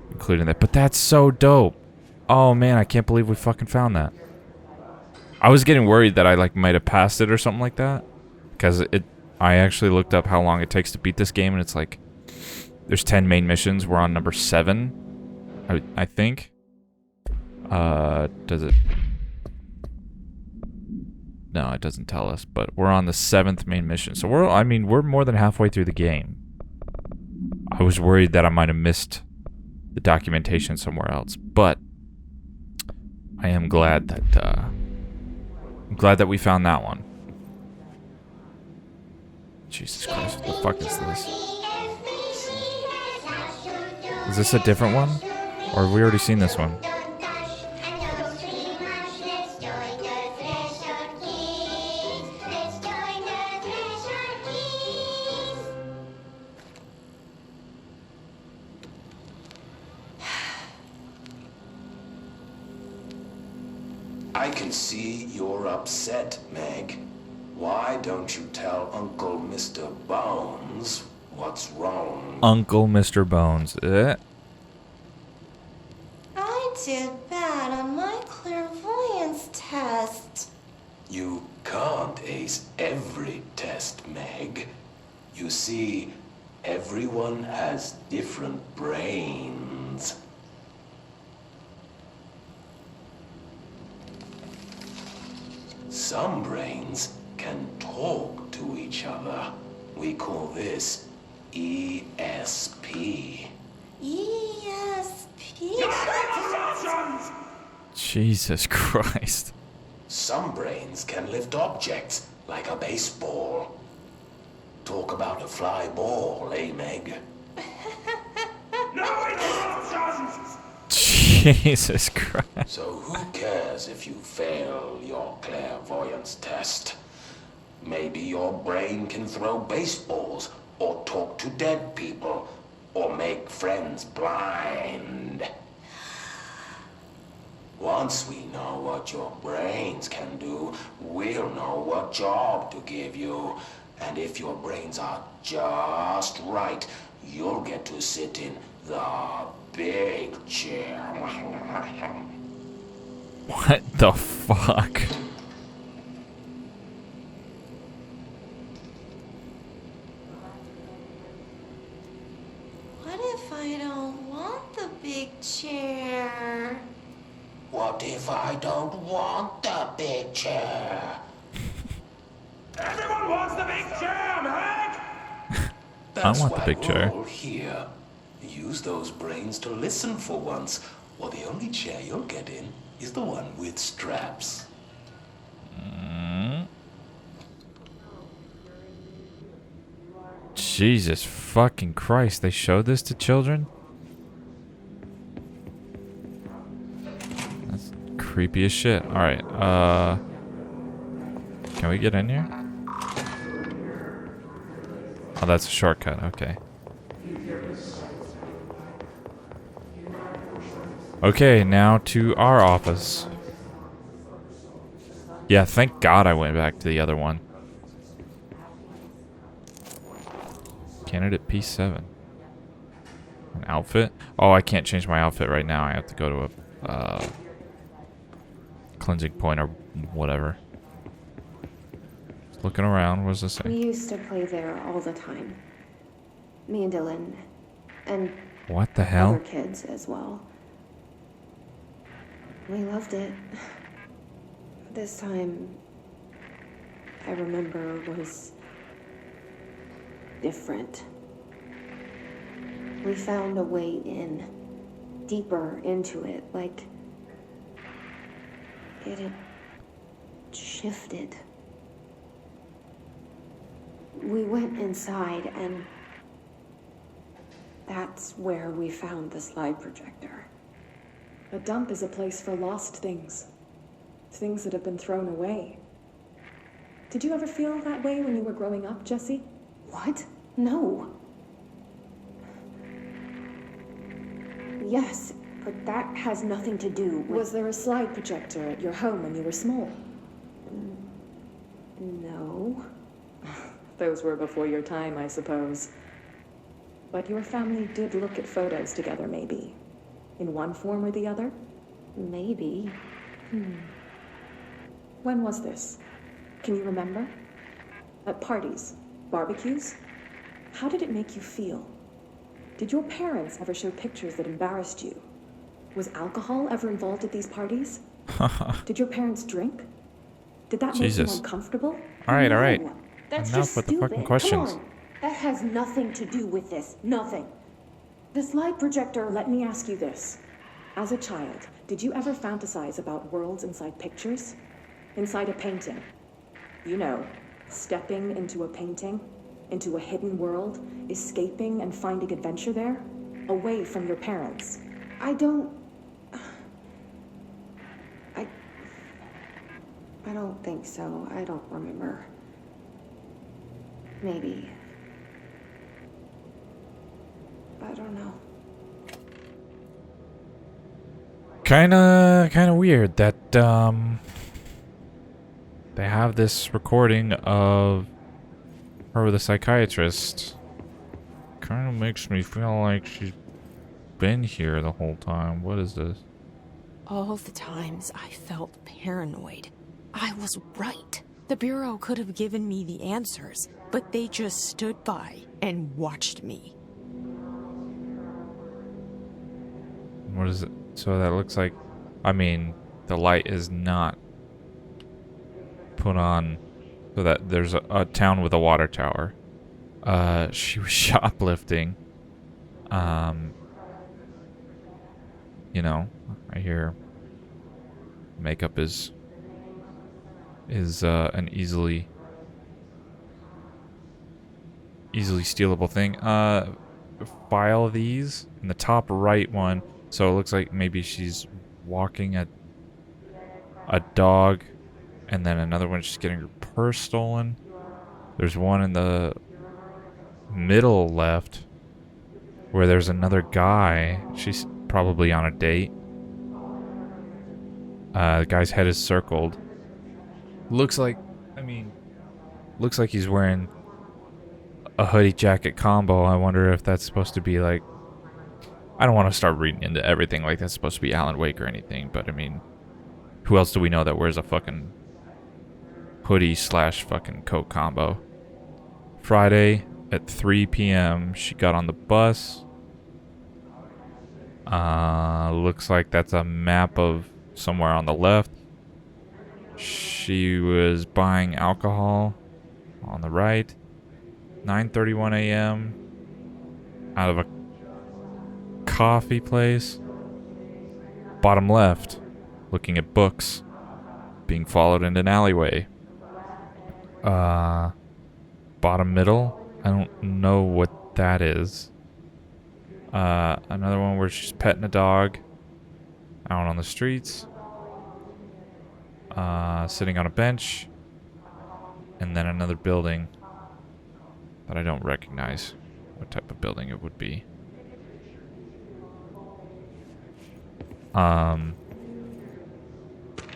including that. But that's so dope. Oh man, I can't believe we fucking found that. I was getting worried that I like might have passed it or something like that, because I actually looked up how long it takes to beat this game, and it's like there's 10 main missions. We're on number 7, I think. Does it? No, it doesn't tell us, but we're on the 7th main mission. So we're more than halfway through the game. I was worried that I might have missed the documentation somewhere else, but I am glad that we found that one. Jesus Christ, what the fuck is this? Is this a different one? Or have we already seen this one? I can see you're upset, Meg. Why don't you tell Uncle Mr. Bones what's wrong? Uncle Mr. Bones. I did bad on my clairvoyance test. You can't ace every test, Meg. You see, everyone has different brains. Some brains can talk to each other. We call this ESP. ESP? Jesus Christ. Some brains can lift objects like a baseball. Talk about a fly ball, eh, Meg? No interruptions! Jesus Christ. So who cares if you fail your clairvoyance test? Maybe your brain can throw baseballs, or talk to dead people, or make friends blind. Once we know what your brains can do, we'll know what job to give you. And if your brains are just right, you'll get to sit in the big chair. What the fuck? What if I don't want the big chair? What if I don't want the big chair? Everyone wants the big chair, Meg! I want the big chair. All here. Use those brains to listen for once, or the only chair you'll get in is the one with straps. Jesus fucking Christ, they showed this to children? That's creepy as shit. Alright, can we get in here? Oh, that's a shortcut, okay. Okay, now to our office. Yeah, thank God I went back to the other one. Candidate P7. An outfit? Oh, I can't change my outfit right now. I have to go to a cleansing point or whatever. Just looking around, what does this say? We used to play there all the time. Me and Dylan. And what the hell? other kids as well. We loved it. This time, I remember, was different. We found a way in, deeper into it, like it had shifted. We went inside, and that's where we found the slide projector. A dump is a place for lost things. Things that have been thrown away. Did you ever feel that way when you were growing up, Jesse? What? No. Yes, but that has nothing to do with... Was there a slide projector at your home when you were small? No. Those were before your time, I suppose. But your family did look at photos together, maybe. In one form or the other? Maybe. When was this? Can you remember? At parties? Barbecues? How did it make you feel? Did your parents ever show pictures that embarrassed you? Was alcohol ever involved at these parties? Did your parents drink? Did that make you uncomfortable? All right. That's Enough just with stupid. the fucking questions. Come on. That has nothing to do with this. Nothing. The slide projector, let me ask you this. As a child, did you ever fantasize about worlds inside pictures? Inside a painting? You know, stepping into a painting, into a hidden world, escaping and finding adventure there, away from your parents. I don't think so. I don't remember. Maybe. I don't know. Kinda weird that they have this recording of her with a psychiatrist. Kinda makes me feel like she's been here the whole time. What is this? All the times I felt paranoid, I was right. The Bureau could have given me the answers, but they just stood by and watched me. What is it? So that looks like, I mean, the light is not put on so that there's a town with a water tower. She was shoplifting. You know, I hear makeup is an easily stealable thing. File these in the top right one. So it looks like maybe she's walking a dog, and then another one she's getting her purse stolen. There's one in the middle left where there's another guy. She's probably on a date. The guy's head is circled. Looks like he's wearing a hoodie jacket combo. I wonder if that's supposed to be like, I don't want to start reading into everything like that's supposed to be Alan Wake or anything, but I mean, who else do we know that wears a fucking hoodie / fucking coat combo? Friday at 3 p.m. she got on the bus. Looks like that's a map of somewhere on the left. She was buying alcohol on the right. 9:31 a.m. out of a coffee place. Bottom left, looking at books, being followed in an alleyway. Bottom middle, I don't know what that is. Another one where she's petting a dog out on the streets. Sitting on a bench. And then another building that I don't recognize what type of building it would be. What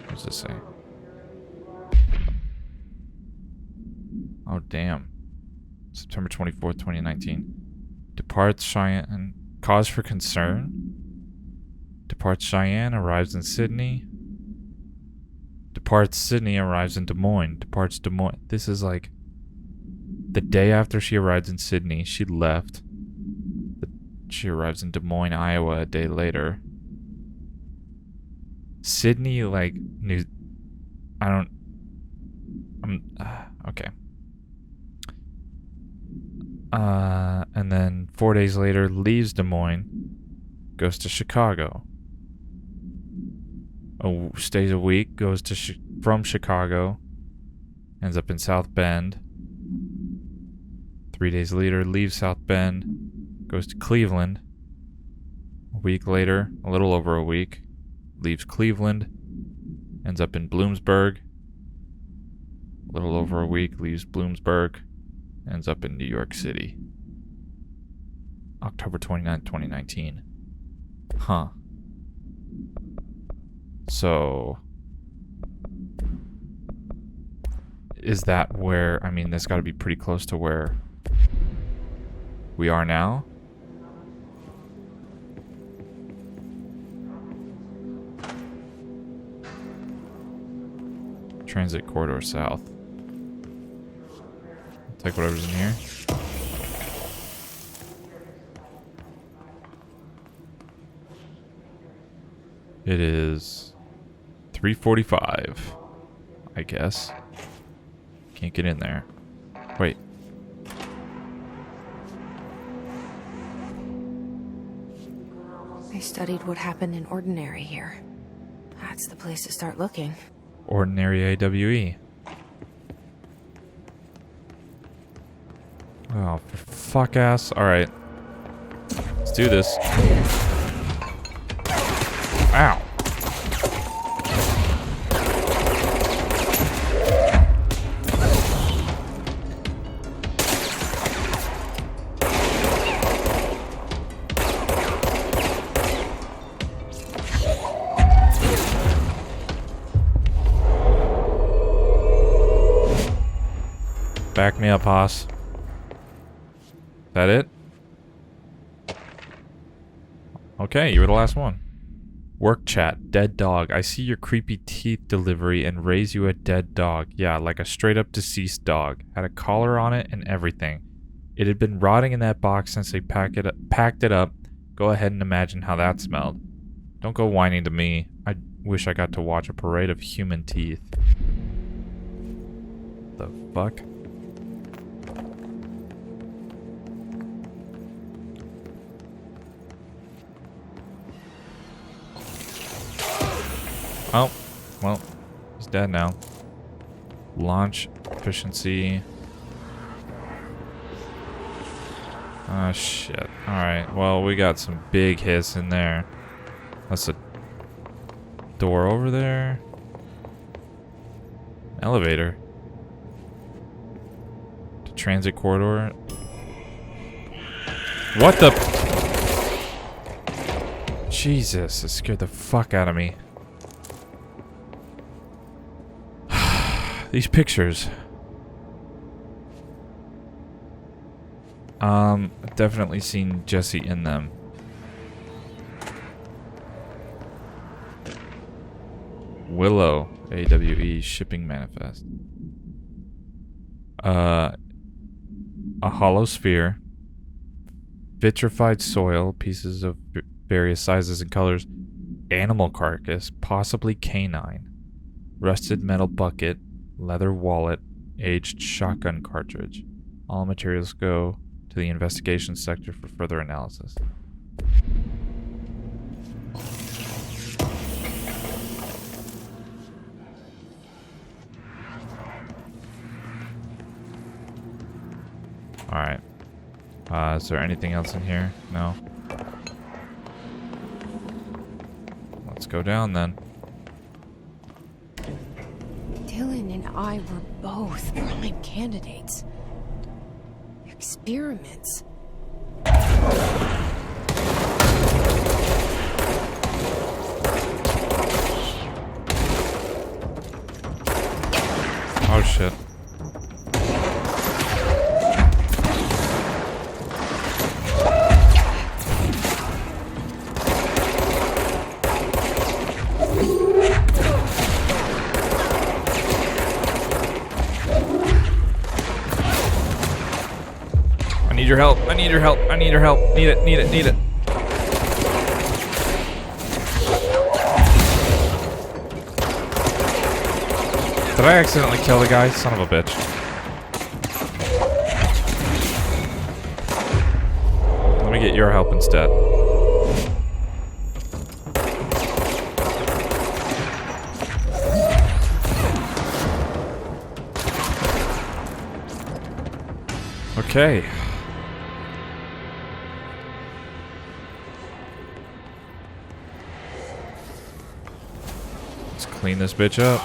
does this say? Oh, damn. September 24th, 2019. Departs Cheyenne. Cause for concern. Departs Cheyenne, arrives in Sydney. Departs Sydney, arrives in Des Moines. Departs Des Moines. This is like the day after she arrives in Sydney, she left. She arrives in Des Moines, Iowa a day later. Sydney, like, okay. And then 4 days later, leaves Des Moines, goes to Chicago. Stays a week, goes to from Chicago, ends up in South Bend. 3 days later, leaves South Bend, goes to Cleveland. A week later, a little over a week, leaves Cleveland, ends up in Bloomsburg. A little over a week, leaves Bloomsburg, ends up in New York City. October 29th, 2019. Huh. So, is that where, I mean, that's got to be pretty close to where we are now? Transit corridor south. Take whatever's in here. It is 3:45, I guess. Can't get in there. Wait. They studied what happened in Ordinary here. That's the place to start looking. Ordinary AWE. Oh, for fuck ass. Alright. Let's do this. Ow. Back me up, Haas. Is that it? Okay, you were the last one. Work chat. Dead dog. I see your creepy teeth delivery and raise you a dead dog. Yeah, like a straight up deceased dog. Had a collar on it and everything. It had been rotting in that box since they packed it up. Go ahead and imagine how that smelled. Don't go whining to me. I wish I got to watch a parade of human teeth. The fuck? Oh, well, he's dead now. Launch efficiency. Ah, shit. Alright, well, we got some big hiss in there. That's a door over there. Elevator. To transit corridor. What the? Jesus, it scared the fuck out of me. These pictures. I've definitely seen Jesse in them. Willow, AWE shipping manifest. A hollow sphere. Vitrified soil, pieces of various sizes and colors. Animal carcass, possibly canine. Rusted metal bucket. Leather wallet, aged shotgun cartridge. All materials go to the investigation sector for further analysis. Alright. Is there anything else in here? No? Let's go down then. Dylan and I were both prime candidates. Experiments. Oh shit. I need your help. I need your help. I need your help. Need it. Need it. Need it. Did I accidentally kill the guy? Son of a bitch. Let me get your help instead. Okay. Let's clean this bitch up.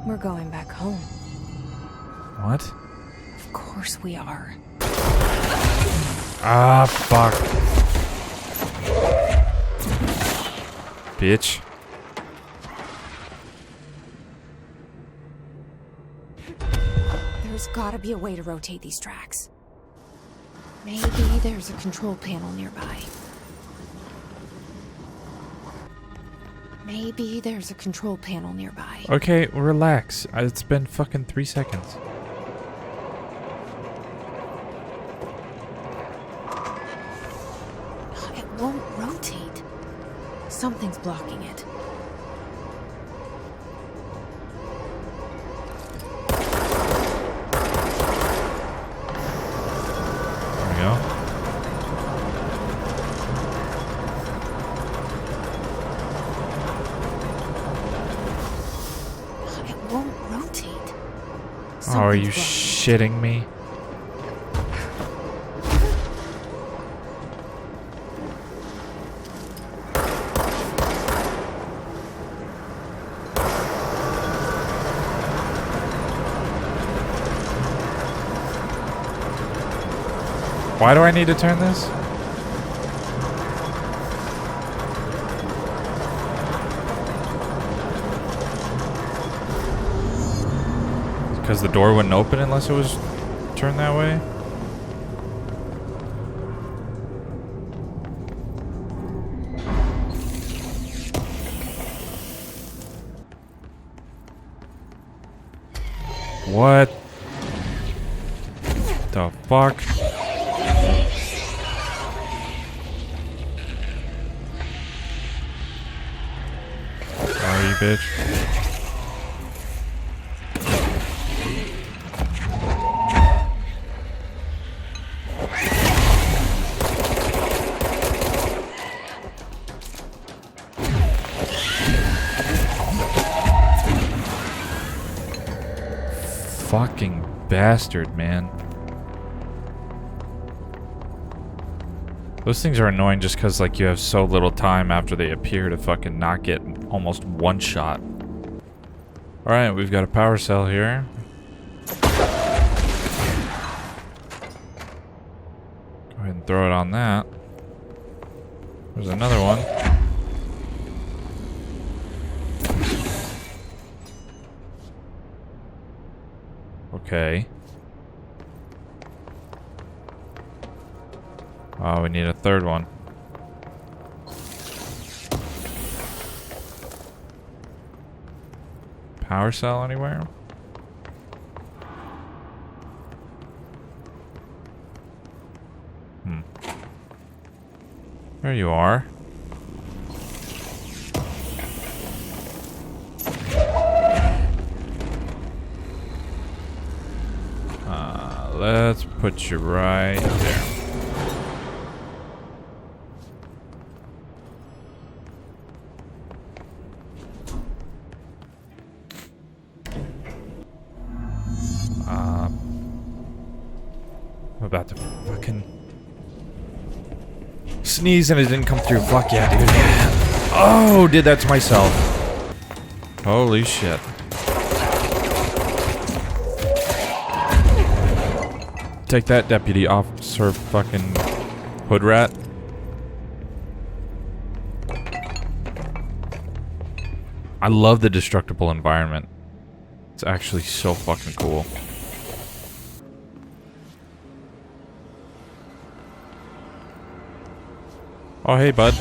We're going back home. What? Of course we are. Ah, fuck. Bitch. There's gotta be a way to rotate these tracks. Maybe there's a control panel nearby. Maybe there's a control panel nearby. Okay, relax. It's been fucking 3 seconds. It won't rotate. Something's blocking it. There we go. It won't rotate. Oh, are you Something's shitting me? Why do I need to turn this? Because the door wouldn't open unless it was turned that way? What the fuck? Sorry, bitch. Fucking bastard, man. Those things are annoying just because, like, you have so little time after they appear to fucking not get almost one shot. Alright, we've got a power cell here. Go ahead and throw it on that. There's another one. Okay. Oh, we need a third one. Power cell anywhere? There you are. Let's put you right there. I'm about to fucking sneeze and it didn't come through. Fuck yeah, dude. Oh, did that to myself. Holy shit. Take that, deputy officer fucking hood rat. I love the destructible environment. It's actually so fucking cool. Oh, hey, bud.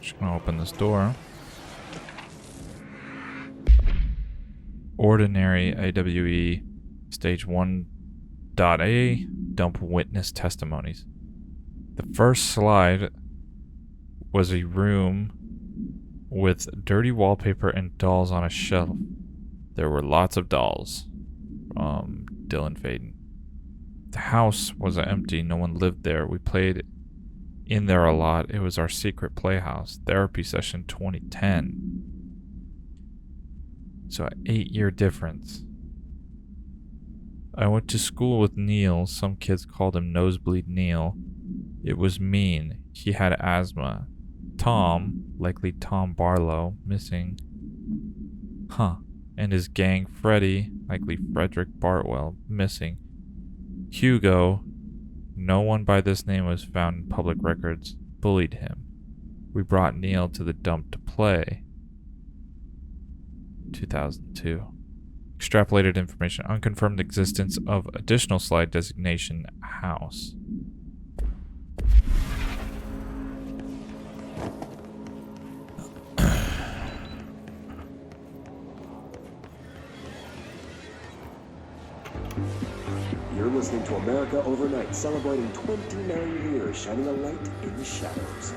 Just gonna open this door. Ordinary AWE Stage 1.A Dump Witness Testimonies. The first slide was a room with dirty wallpaper and dolls on a shelf. There were lots of dolls from Dylan Faden. The house was empty. No one lived there. We played in there a lot. It was our secret playhouse. Therapy session 2010. So an 8-year difference. I went to school with Neil. Some kids called him Nosebleed Neil. It was mean. He had asthma. Tom, likely Tom Barlow, missing. And his gang, Freddy, likely Frederick Bartwell, missing. Hugo, no one by this name was found in public records, bullied him. We brought Neil to the dump to play. 2002. Extrapolated information. Unconfirmed existence of additional slide designation house. You're listening to America Overnight, celebrating 29 years, shining a light in the shadows.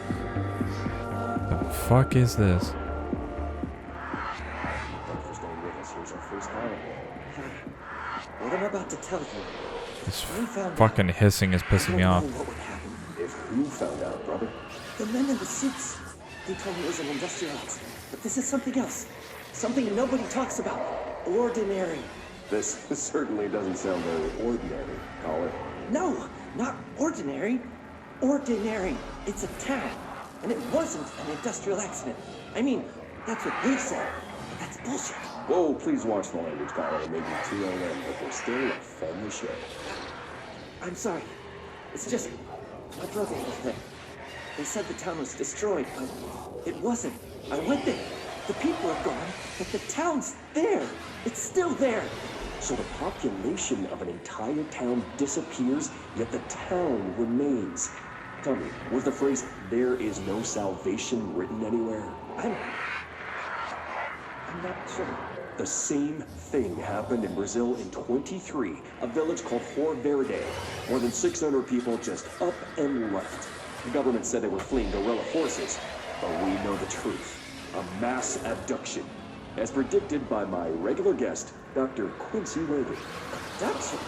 The fuck is this? Thanks for staying with us. Here's our first highlight. What I'm about to tell you. This fucking hissing is pissing me off. What would happen if who found out, brother? The men in the suits. They told me it was an industrial accident. But this is something else. Something nobody talks about. Ordinary. This certainly doesn't sound very ordinary, Caller. No, not ordinary. Ordinary. It's a town. And it wasn't an industrial accident. I mean, that's what they said. But that's bullshit. Whoa, please watch the language, Caller. It may be 2 a.m., but we're still a family show. I'm sorry. It's just my brother was there. They said the town was destroyed, but it wasn't. I went there. The people are gone, but the town's there. It's still there. So the population of an entire town disappears, yet the town remains. Tell me, was the phrase, "there is no salvation," written anywhere? I'm not sure. The same thing happened in Brazil in 23, a village called Rio Verde. More than 600 people just up and left. The government said they were fleeing guerrilla forces, but we know the truth. A mass abduction, as predicted by my regular guest, Dr. Quincy Reagan. Abduction?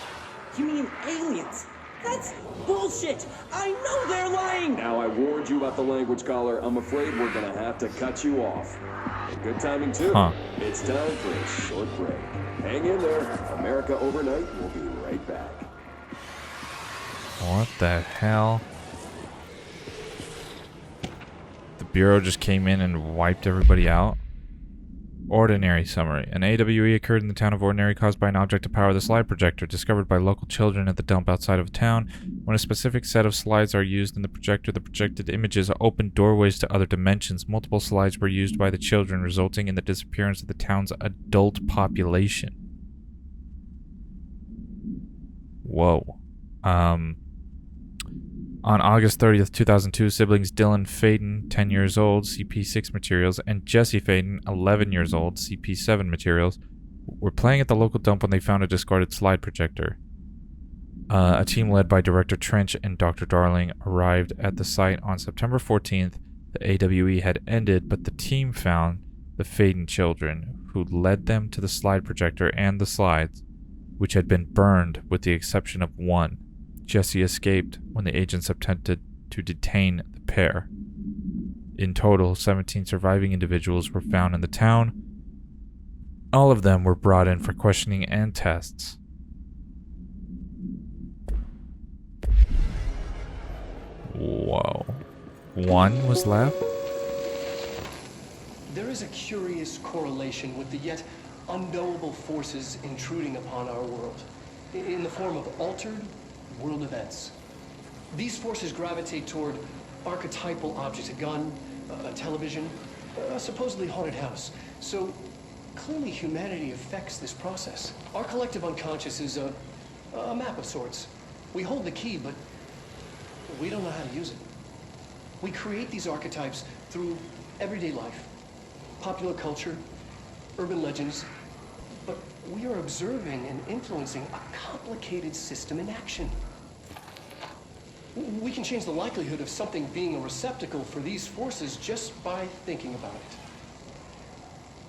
You mean aliens? That's bullshit! I know they're lying! Now I warned you about the language, Caller. I'm afraid we're gonna have to cut you off. And good timing, too. It's time for a short break. Hang in there. America Overnight will be right back. What the hell? The Bureau just came in and wiped everybody out? Ordinary summary. An AWE occurred in the town of Ordinary caused by an object to power the slide projector, discovered by local children at the dump outside of town. When a specific set of slides are used in the projected images open doorways to other dimensions. Multiple slides were used by the children, resulting in the disappearance of the town's adult population. Whoa. On August 30th, 2002, siblings Dylan Faden, 10 years old, CP6 materials, and Jesse Faden, 11 years old, CP7 materials, were playing at the local dump when they found a discarded slide projector. A team led by Director Trench and Dr. Darling arrived at the site on September 14th. The AWE had ended, but the team found the Faden children, who led them to the slide projector and the slides, which had been burned with the exception of one. Jesse escaped when the agents attempted to detain the pair. In total, 17 surviving individuals were found in the town. All of them were brought in for questioning and tests. Whoa. One was left? There is a curious correlation with the yet unknowable forces intruding upon our world, in the form of altered world events. These forces gravitate toward archetypal objects, a gun, a television, a supposedly haunted house. So clearly humanity affects this process. Our collective unconscious is a map of sorts. We hold the key, but we don't know how to use it. We create these archetypes through everyday life, popular culture, urban legends, but we are observing and influencing a complicated system in action. We can change the likelihood of something being a receptacle for these forces just by thinking about it.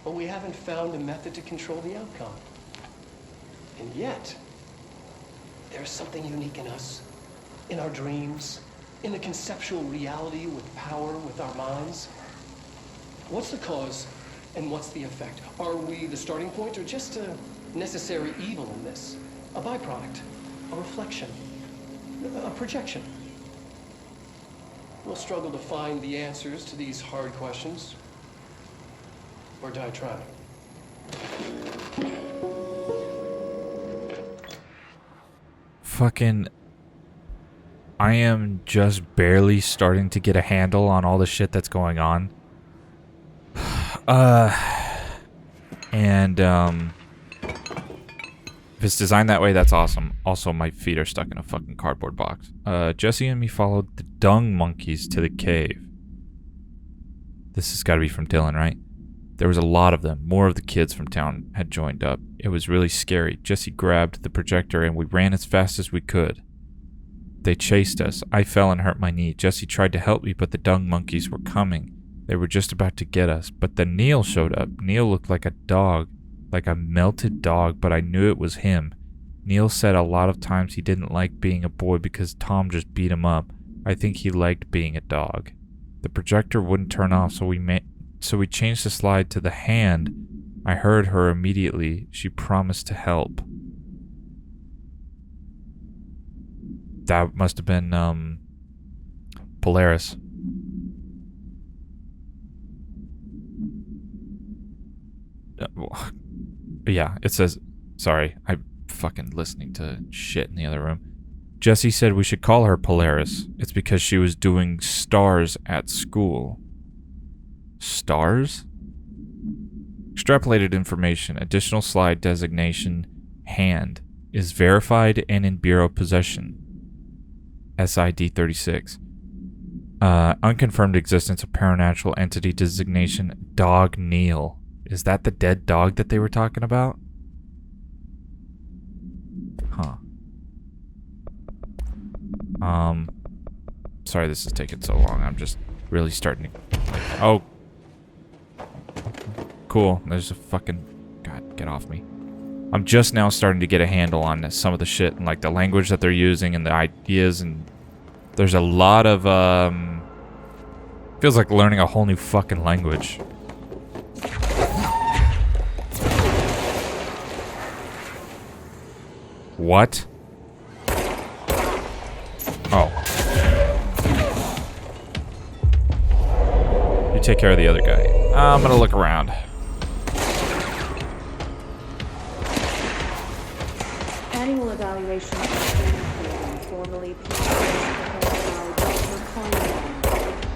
But we haven't found a method to control the outcome. And yet, there's something unique in us, in our dreams, in the conceptual reality with power, with our minds. What's the cause and what's the effect? Are we the starting point or just a necessary evil in this? A byproduct, a reflection, a projection? We'll struggle to find the answers to these hard questions, or die trying. Fucking... I am just barely starting to get a handle on all the shit that's going on. If it's designed that way, that's awesome. Also, my feet are stuck in a fucking cardboard box. Jesse and me followed the dung monkeys to the cave. This has got to be from Dylan, right? There was a lot of them. More of the kids from town had joined up. It was really scary. Jesse grabbed the projector and we ran as fast as we could. They chased us. I fell and hurt my knee. Jesse tried to help me, but the dung monkeys were coming. They were just about to get us. But then Neil showed up. Neil looked like a dog. Like a melted dog, but I knew it was him. Neil said a lot of times he didn't like being a boy because Tom just beat him up. I think he liked being a dog. The projector wouldn't turn off, so we changed the slide to the hand. I heard her immediately. She promised to help. That must have been, Polaris. Yeah, it says... Sorry, I'm fucking listening to shit in the other room. Jesse said we should call her Polaris. It's because she was doing stars at school. Stars? Extrapolated information. Additional slide designation. Hand. Is verified and in Bureau possession. SID 36. Unconfirmed existence of paranatural entity designation. Dog Neil. Is that the dead dog that they were talking about? Huh. Sorry this is taking so long. I'm just really starting to... Oh. Cool. There's a fucking... God, get off me. I'm just now starting to get a handle on some of the shit and like the language that they're using and the ideas, and there's a lot of, feels like learning a whole new fucking language. What? Oh. You take care of the other guy. I'm gonna look around. Annual evaluation of formally prepared by Dr. Conrad.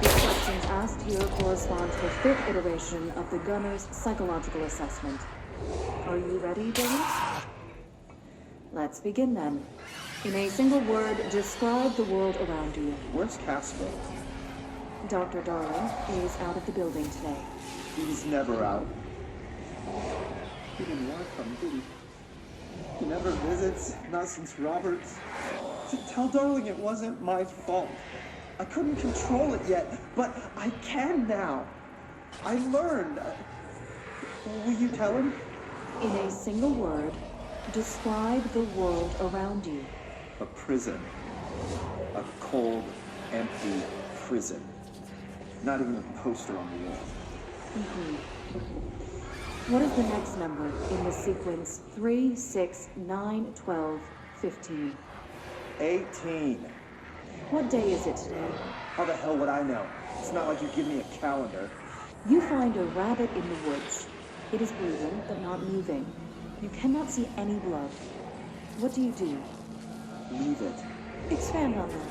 The questions asked here correspond to the fifth iteration of the gunner's psychological assessment. Are you ready, Billy? Let's begin then. In a single word, describe the world around you. Where's Casper? Dr. Darling is out of the building today. He's never out. He didn't want to come, did he? He never visits, not since Roberts. Tell Darling it wasn't my fault. I couldn't control it yet, but I can now. I learned. Will you tell him? In a single word, describe the world around you. A prison. A cold, empty prison. Not even a poster on the wall. What is the next number in the sequence 3, 6, 9, 12, 15? 18. What day is it today? How the hell would I know? It's not like you give me a calendar. You find a rabbit in the woods. It is breathing, but not moving. You cannot see any blood. What do you do? Leave it. Expand on that.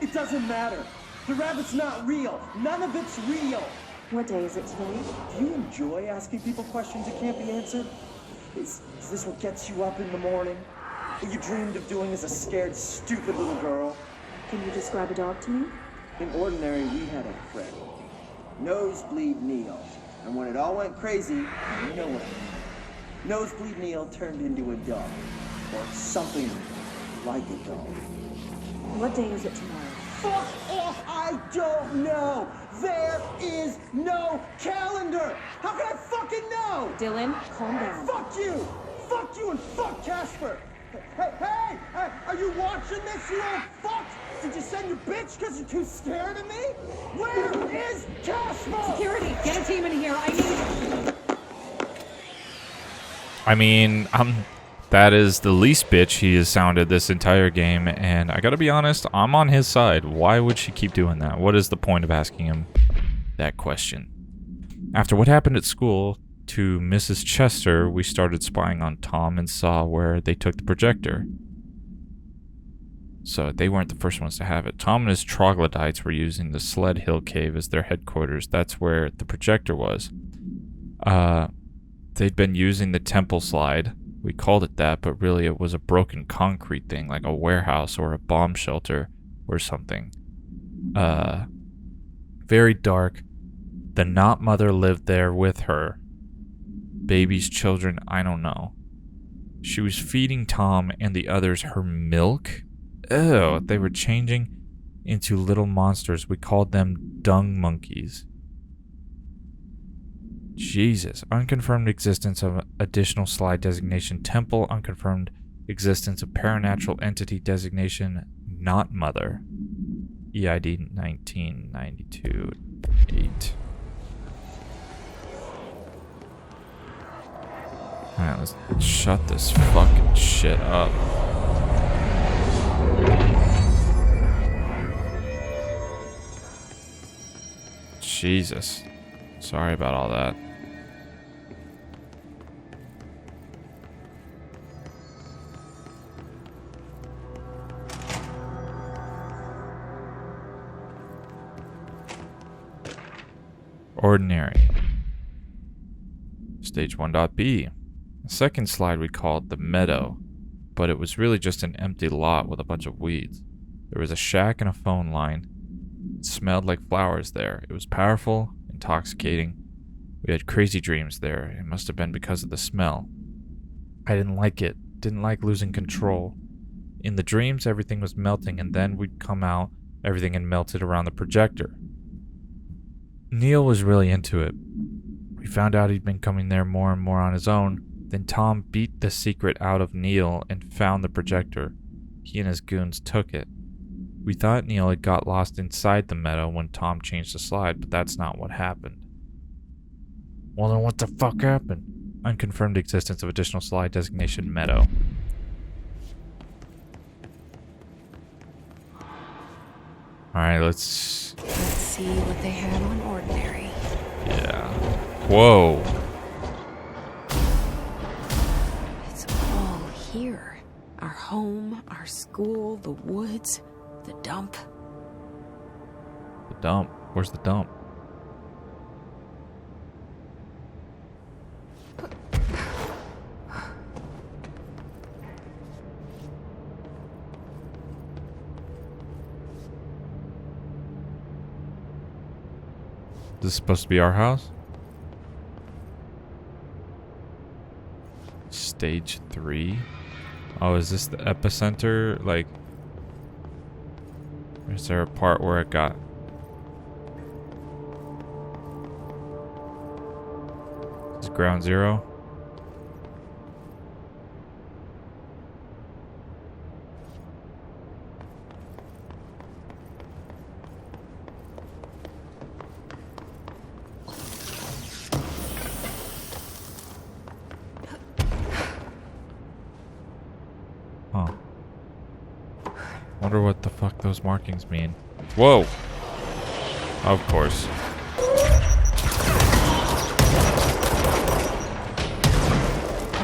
It doesn't matter. The rabbit's not real. None of it's real. What day is it today? Do you enjoy asking people questions that can't be answered? Is this what gets you up in the morning? What you dreamed of doing as a scared, stupid little girl? Can you describe a dog to me? In Ordinary, we had a friend. Nosebleed Neil. And when it all went crazy, you know what I mean. Nosebleed Neil turned into a dog. Or something like a dog. What day is it tomorrow? Fuck off! I don't know! There is no calendar! How can I fucking know? Dylan, calm down. Fuck you! Fuck you and fuck Casper! Hey! Are you watching this, you old fuck? Did you send your bitch because you're too scared of me? Where is Casper? Security, get a team in here. I need... I mean, that is the least bitch he has sounded this entire game, and I gotta be honest, I'm on his side. Why would she keep doing that? What is the point of asking him that question? After what happened at school to Mrs. Chester, we started spying on Tom and saw where they took the projector. So they weren't the first ones to have it. Tom and his troglodytes were using the Sled Hill Cave as their headquarters. That's where the projector was. They'd been using the temple slide. We called it that, but really it was a broken concrete thing, like a warehouse or a bomb shelter or something. Very dark. The not mother lived there with her. Babies, children, I don't know. She was feeding Tom and the others her milk. Ew, they were changing into little monsters. We called them dung monkeys. Jesus. Unconfirmed existence of additional slide designation temple. Unconfirmed existence of paranatural entity designation not mother. EID 1992-8. Alright, let's shut this fucking shit up. Jesus. Sorry about all that. Ordinary. Stage 1.B. The second slide we called the meadow, but it was really just an empty lot with a bunch of weeds. There was a shack and a phone line. It smelled like flowers there. It was powerful, intoxicating. We had crazy dreams there. It must have been because of the smell. I didn't like it. Didn't like losing control. In the dreams, everything was melting, and then we'd come out, everything had melted around the projector. Neil was really into it. We found out he'd been coming there more and more on his own. Then Tom beat the secret out of Neil and found the projector. He and his goons took it. We thought Neil had got lost inside the meadow when Tom changed the slide, but that's not what happened. Well, then what the fuck happened? Unconfirmed existence of additional slide designation meadow. Alright, let's see what they have on ordinary. Yeah. Whoa. It's all here. Our home, our school, the woods, the dump. The dump? Where's the dump? This is supposed to be our house? Stage 3? Oh, is this the epicenter? Like, is there a part where it got... Is it ground zero? Huh. Wonder what the fuck those markings mean. Whoa! Of course.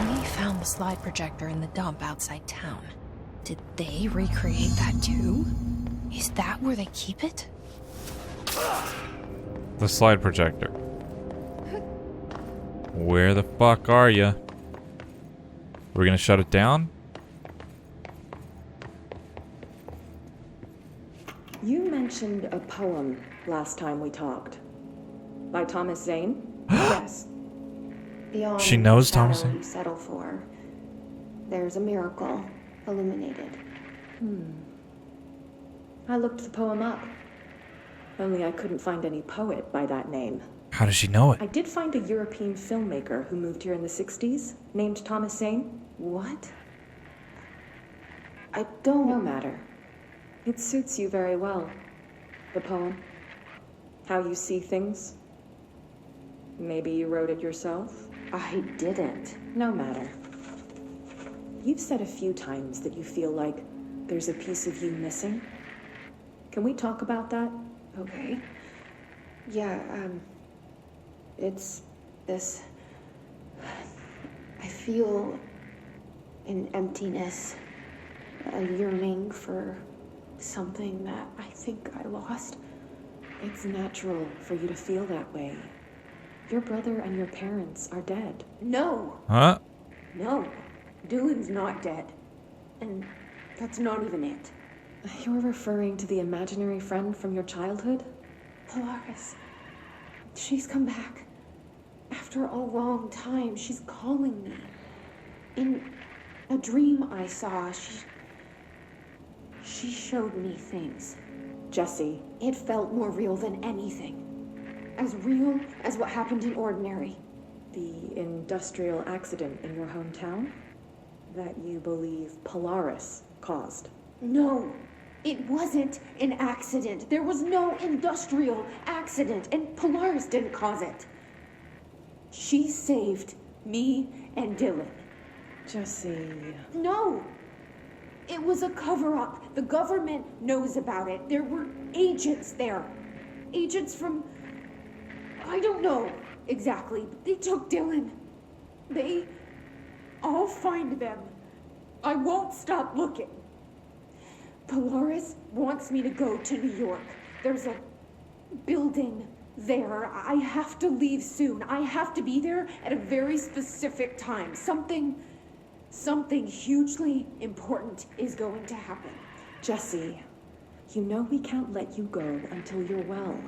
We found the slide projector in the dump outside town. Did they recreate that too? Is that where they keep it? The slide projector. Where the fuck are ya? We're gonna shut it down? You mentioned a poem last time we talked. By Thomas Zane? Yes. Beyond She knows the shadow Thomas Zane? you settle for, there's a miracle illuminated. I looked the poem up. Only I couldn't find any poet by that name. How does she know it? I did find a European filmmaker who moved here in the 60s, named Thomas Zane. What? I don't... No matter. It suits you very well. The poem. How you see things. Maybe you wrote it yourself? I didn't. No matter. You've said a few times that you feel like there's a piece of you missing. Can we talk about that? Okay. Yeah, it's this... I feel an emptiness, a yearning for something that I think I lost. It's natural for you to feel that way. Your brother and your parents are dead. No! Huh? No. Dylan's not dead. And that's not even it. You're referring to the imaginary friend from your childhood? Polaris. She's come back. After a long time, she's calling me. In a dream I saw, she showed me things. Jesse. It felt more real than anything. As real as what happened in Ordinary. The industrial accident in your hometown? That you believe Polaris caused? No, it wasn't an accident. There was no industrial accident, and Polaris didn't cause it. She saved me and Dylan. Jesse... No! It was a cover-up. The government knows about it. There were agents there. Agents from... I don't know exactly, but they took Dylan. I'll find them. I won't stop looking. Polaris wants me to go to New York. There's a building there. I have to leave soon. I have to be there at a very specific time. Something hugely important is going to happen. Jesse, you know we can't let you go until you're well.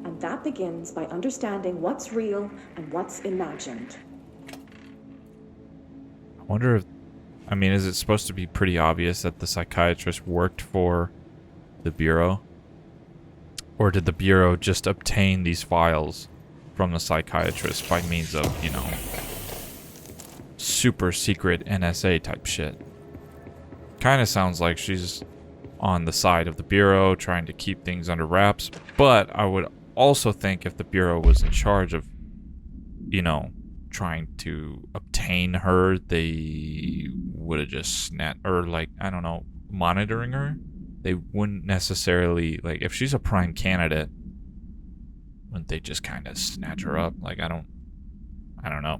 And that begins by understanding what's real and what's imagined. I wonder if... I mean, is it supposed to be pretty obvious that the psychiatrist worked for the Bureau? Or did the Bureau just obtain these files from the psychiatrist by means of, you know, super secret NSA type shit? Kind of sounds like she's on the side of the Bureau, trying to keep things under wraps. But I would also think if the Bureau was in charge of, you know, trying to obtain her, they would have just or like, I don't know, monitoring her. They wouldn't necessarily, like, if she's a prime candidate, wouldn't they just kind of snatch her up? Like, I don't know.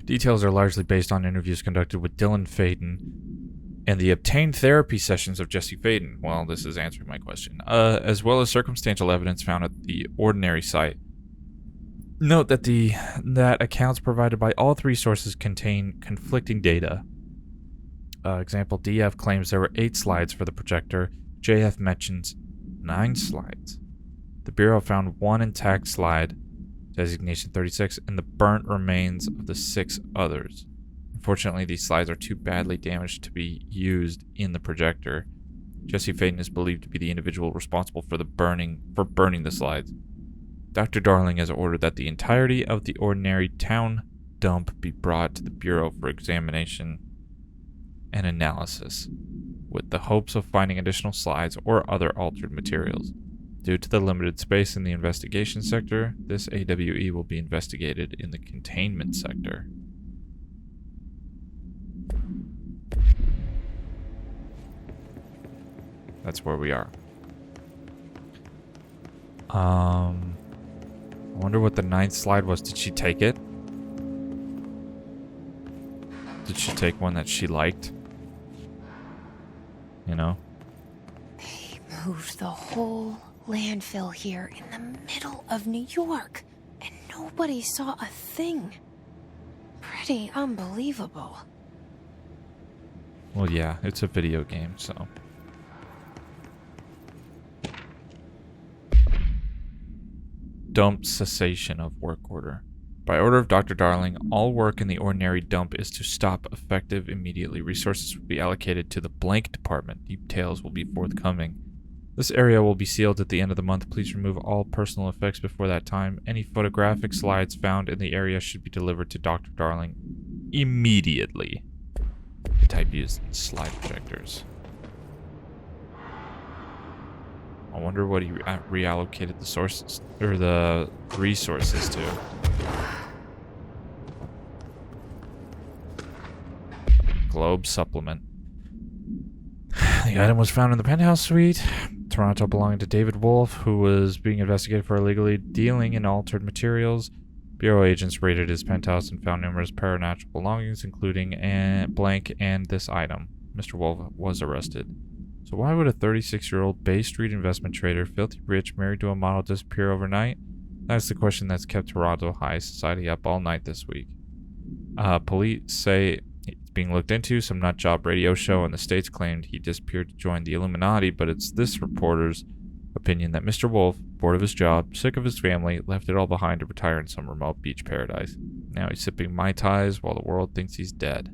Details are largely based on interviews conducted with Dylan Faden and the obtained therapy sessions of Jesse Faden. Well, this is answering my question. As well as circumstantial evidence found at the Ordinary site. Note that accounts provided by all three sources contain conflicting data. Example, DF claims there were 8 slides for the projector. JF mentions 9 slides. The Bureau found 1 intact slide, designation 36, and the burnt remains of the 6 others. Unfortunately, these slides are too badly damaged to be used in the projector. Jesse Faden is believed to be the individual responsible for burning the slides. Dr. Darling has ordered that the entirety of the Ordinary town dump be brought to the Bureau for examination and analysis, with the hopes of finding additional slides or other altered materials. Due to the limited space in the investigation sector, this AWE will be investigated in the containment sector. That's where we are. I wonder what the 9th slide was. Did she take it? Did she take one that she liked? You know? They moved the whole landfill here in the middle of New York, and nobody saw a thing. Pretty unbelievable. Well, yeah, it's a video game, so... Dump cessation of work order. By order of Dr. Darling, all work in the ordinary dump is to stop effective immediately. Resources will be allocated to the blank department. Details will be forthcoming. This area will be sealed at the end of the month. Please remove all personal effects before that time. Any photographic slides found in the area should be delivered to Dr. Darling immediately. Type used slide projectors. I wonder what he reallocated the sources or the resources to. Globe supplement. The item was found in the penthouse suite. Toronto belonging to David Wolf, who was being investigated for illegally dealing in altered materials. Bureau agents raided his penthouse and found numerous paranatural belongings, including blank and this item. Mr. Wolf was arrested. So why would a 36-year-old Bay Street investment trader, filthy rich, married to a model, disappear overnight? That's the question that's kept Toronto high society up all night this week. Police say it's being looked into. Some nutjob radio show in the States claimed he disappeared to join the Illuminati, but it's this reporter's opinion that Mr. Wolf, bored of his job, sick of his family, left it all behind to retire in some remote beach paradise. Now he's sipping Mai Tais while the world thinks he's dead.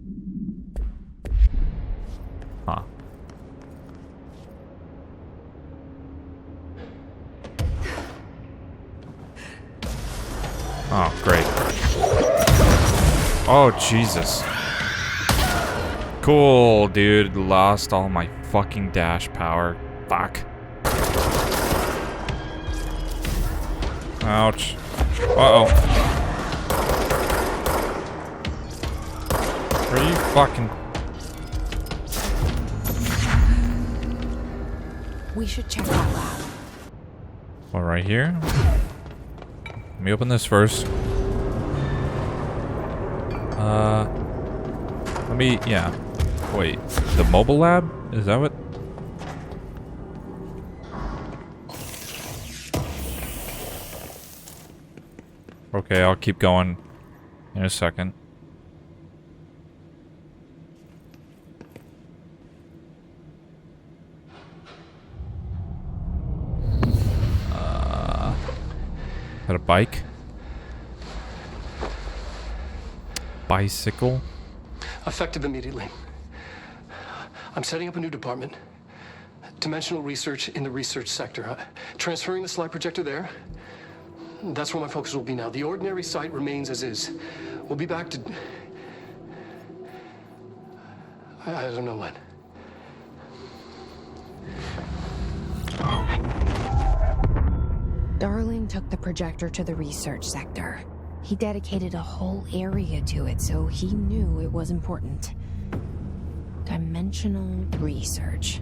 Huh. Oh, great. Oh, Jesus. Cool, dude. Lost all my fucking dash power. Fuck. Ouch. Uh-oh. Are you fucking... We should check that lab. Well, right here. Let me open this first. Let me, yeah. Wait, the mobile lab? Is that what? Okay, I'll keep going in a second. Is that a bike? Bicycle? Effective immediately. I'm setting up a new department. Dimensional research in the research sector. Transferring the slide projector there. That's where my focus will be now. The ordinary site remains as is. We'll be back to... I don't know when. Darling took the projector to the research sector. He dedicated a whole area to it, so he knew it was important. Dimensional research.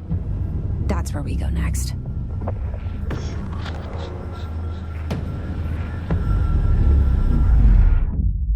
That's where we go next.